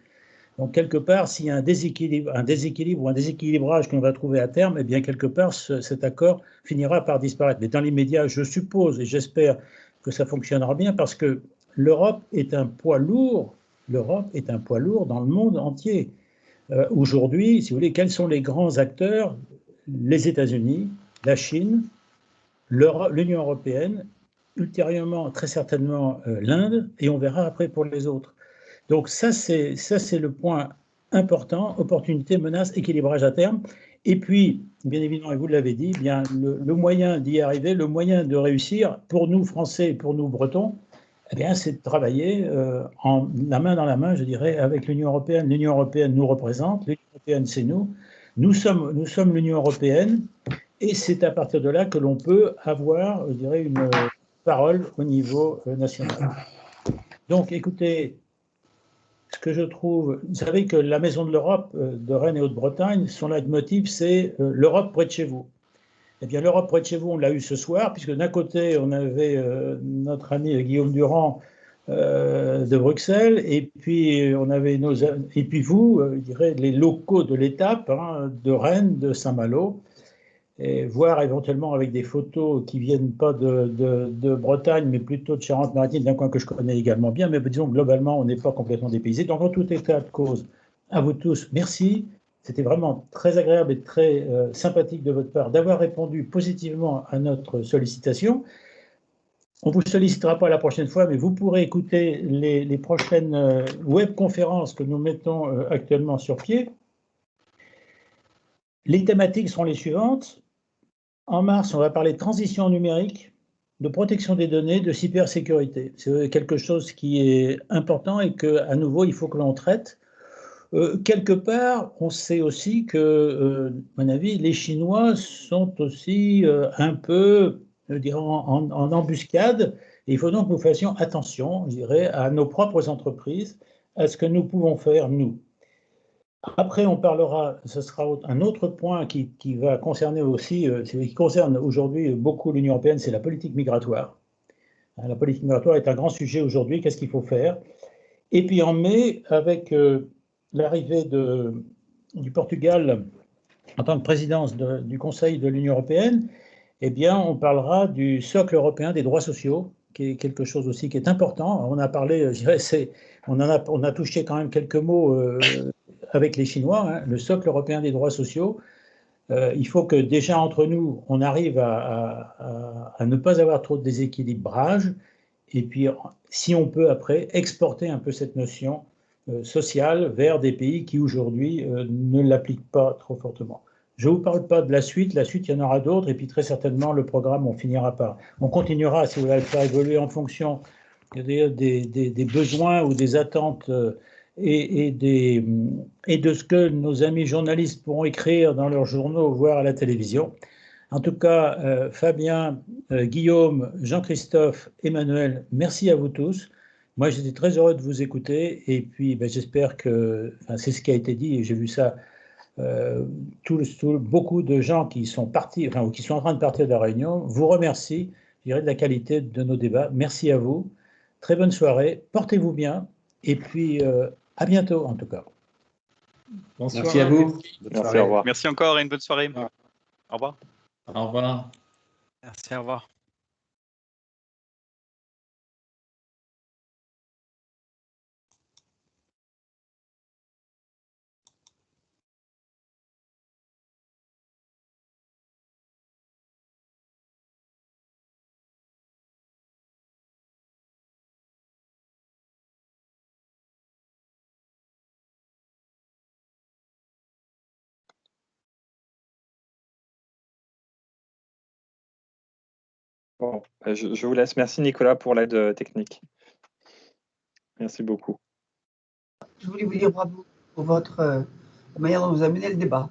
Donc, quelque part, s'il y a un déséquilibre ou un déséquilibrage qu'on va trouver à terme, eh bien, quelque part, cet accord finira par disparaître. Mais dans l'immédiat, je suppose et j'espère que ça fonctionnera bien parce que l'Europe est un poids lourd. L'Europe est un poids lourd dans le monde entier. Aujourd'hui, si vous voulez, quels sont les grands acteurs? Les États-Unis, la Chine, l'Union européenne, ultérieurement, très certainement, l'Inde, et on verra après pour les autres. Donc ça, c'est le point important, opportunité, menace, équilibrage à terme. Et puis, bien évidemment, et vous l'avez dit, bien, le moyen d'y arriver, le moyen de réussir, pour nous Français, pour nous Bretons, eh bien, c'est de travailler la main dans la main, je dirais, avec l'Union européenne. L'Union européenne nous représente, l'Union européenne, c'est nous. Nous sommes l'Union européenne, et c'est à partir de là que l'on peut avoir, je dirais, une parole au niveau national. Donc, écoutez, ce que je trouve, vous savez que la Maison de l'Europe de Rennes et Haute-Bretagne, son leitmotiv, c'est l'Europe près de chez vous. Eh bien, l'Europe près de chez vous, on l'a eu ce soir, puisque d'un côté, on avait notre ami Guillaume Durand de Bruxelles, et puis on avait et puis vous, je dirais, les locaux de l'étape, hein, de Rennes, de Saint-Malo, et voir éventuellement avec des photos qui ne viennent pas de Bretagne, mais plutôt de Charente-Maritime, d'un coin que je connais également bien, mais disons globalement, on n'est pas complètement dépaysé. Donc, en tout état de cause, à vous tous, merci. C'était vraiment très agréable et très sympathique de votre part d'avoir répondu positivement à notre sollicitation. On ne vous sollicitera pas la prochaine fois, mais vous pourrez écouter les prochaines webconférences que nous mettons actuellement sur pied. Les thématiques seront les suivantes. En mars, on va parler de transition numérique, de protection des données, de cybersécurité. C'est quelque chose qui est important et qu'à nouveau, il faut que l'on traite. Quelque part, on sait aussi que, à mon avis, les Chinois sont aussi un peu, je dirais, en embuscade. Et il faut donc que nous fassions attention, je dirais, à nos propres entreprises, à ce que nous pouvons faire, nous. Après, on parlera, ce sera un autre point qui va concerner aussi, qui concerne aujourd'hui beaucoup l'Union européenne, c'est la politique migratoire. La politique migratoire est un grand sujet aujourd'hui. Qu'est-ce qu'il faut faire? Et puis en mai, avec l'arrivée du Portugal en tant que présidence du Conseil de l'Union européenne, eh bien, on parlera du socle européen des droits sociaux, qui est quelque chose aussi qui est important. On a parlé, je dirais, on a touché quand même quelques mots avec les Chinois, hein, le socle européen des droits sociaux. Il faut que déjà entre nous, on arrive à ne pas avoir trop de déséquilibrage, et puis si on peut après exporter un peu cette notion sociale vers des pays qui aujourd'hui ne l'appliquent pas trop fortement. Je ne vous parle pas de la suite, il y en aura d'autres, et puis très certainement le programme, on continuera, si vous voulez, à le faire évoluer en fonction des besoins ou des attentes et de ce que nos amis journalistes pourront écrire dans leurs journaux, voire à la télévision. En tout cas, Fabien, Guillaume, Jean-Christophe, Emmanuel, merci à vous tous. Moi, j'étais très heureux de vous écouter, et puis j'espère que, c'est ce qui a été dit, et j'ai vu ça, beaucoup de gens qui sont partis, ou qui sont en train de partir de la réunion, vous remercie, je dirais, de la qualité de nos débats. Merci à vous. Très bonne soirée. Portez-vous bien. Et puis, à bientôt, en tout cas. Bonsoir. Merci à vous. Merci, au revoir. Merci encore et une bonne soirée. Au revoir. Au revoir. Merci, au revoir. Bon, je vous laisse. Merci Nicolas pour l'aide technique. Merci beaucoup. Je voulais vous dire bravo pour votre manière dont vous amenez le débat.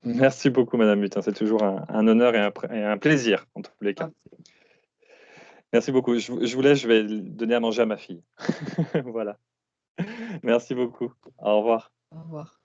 Merci beaucoup Madame Mutin, c'est toujours un honneur et un plaisir en tous les cas. Merci beaucoup. Je vous laisse, je vais donner à manger à ma fille. Voilà. Merci beaucoup. Au revoir. Au revoir.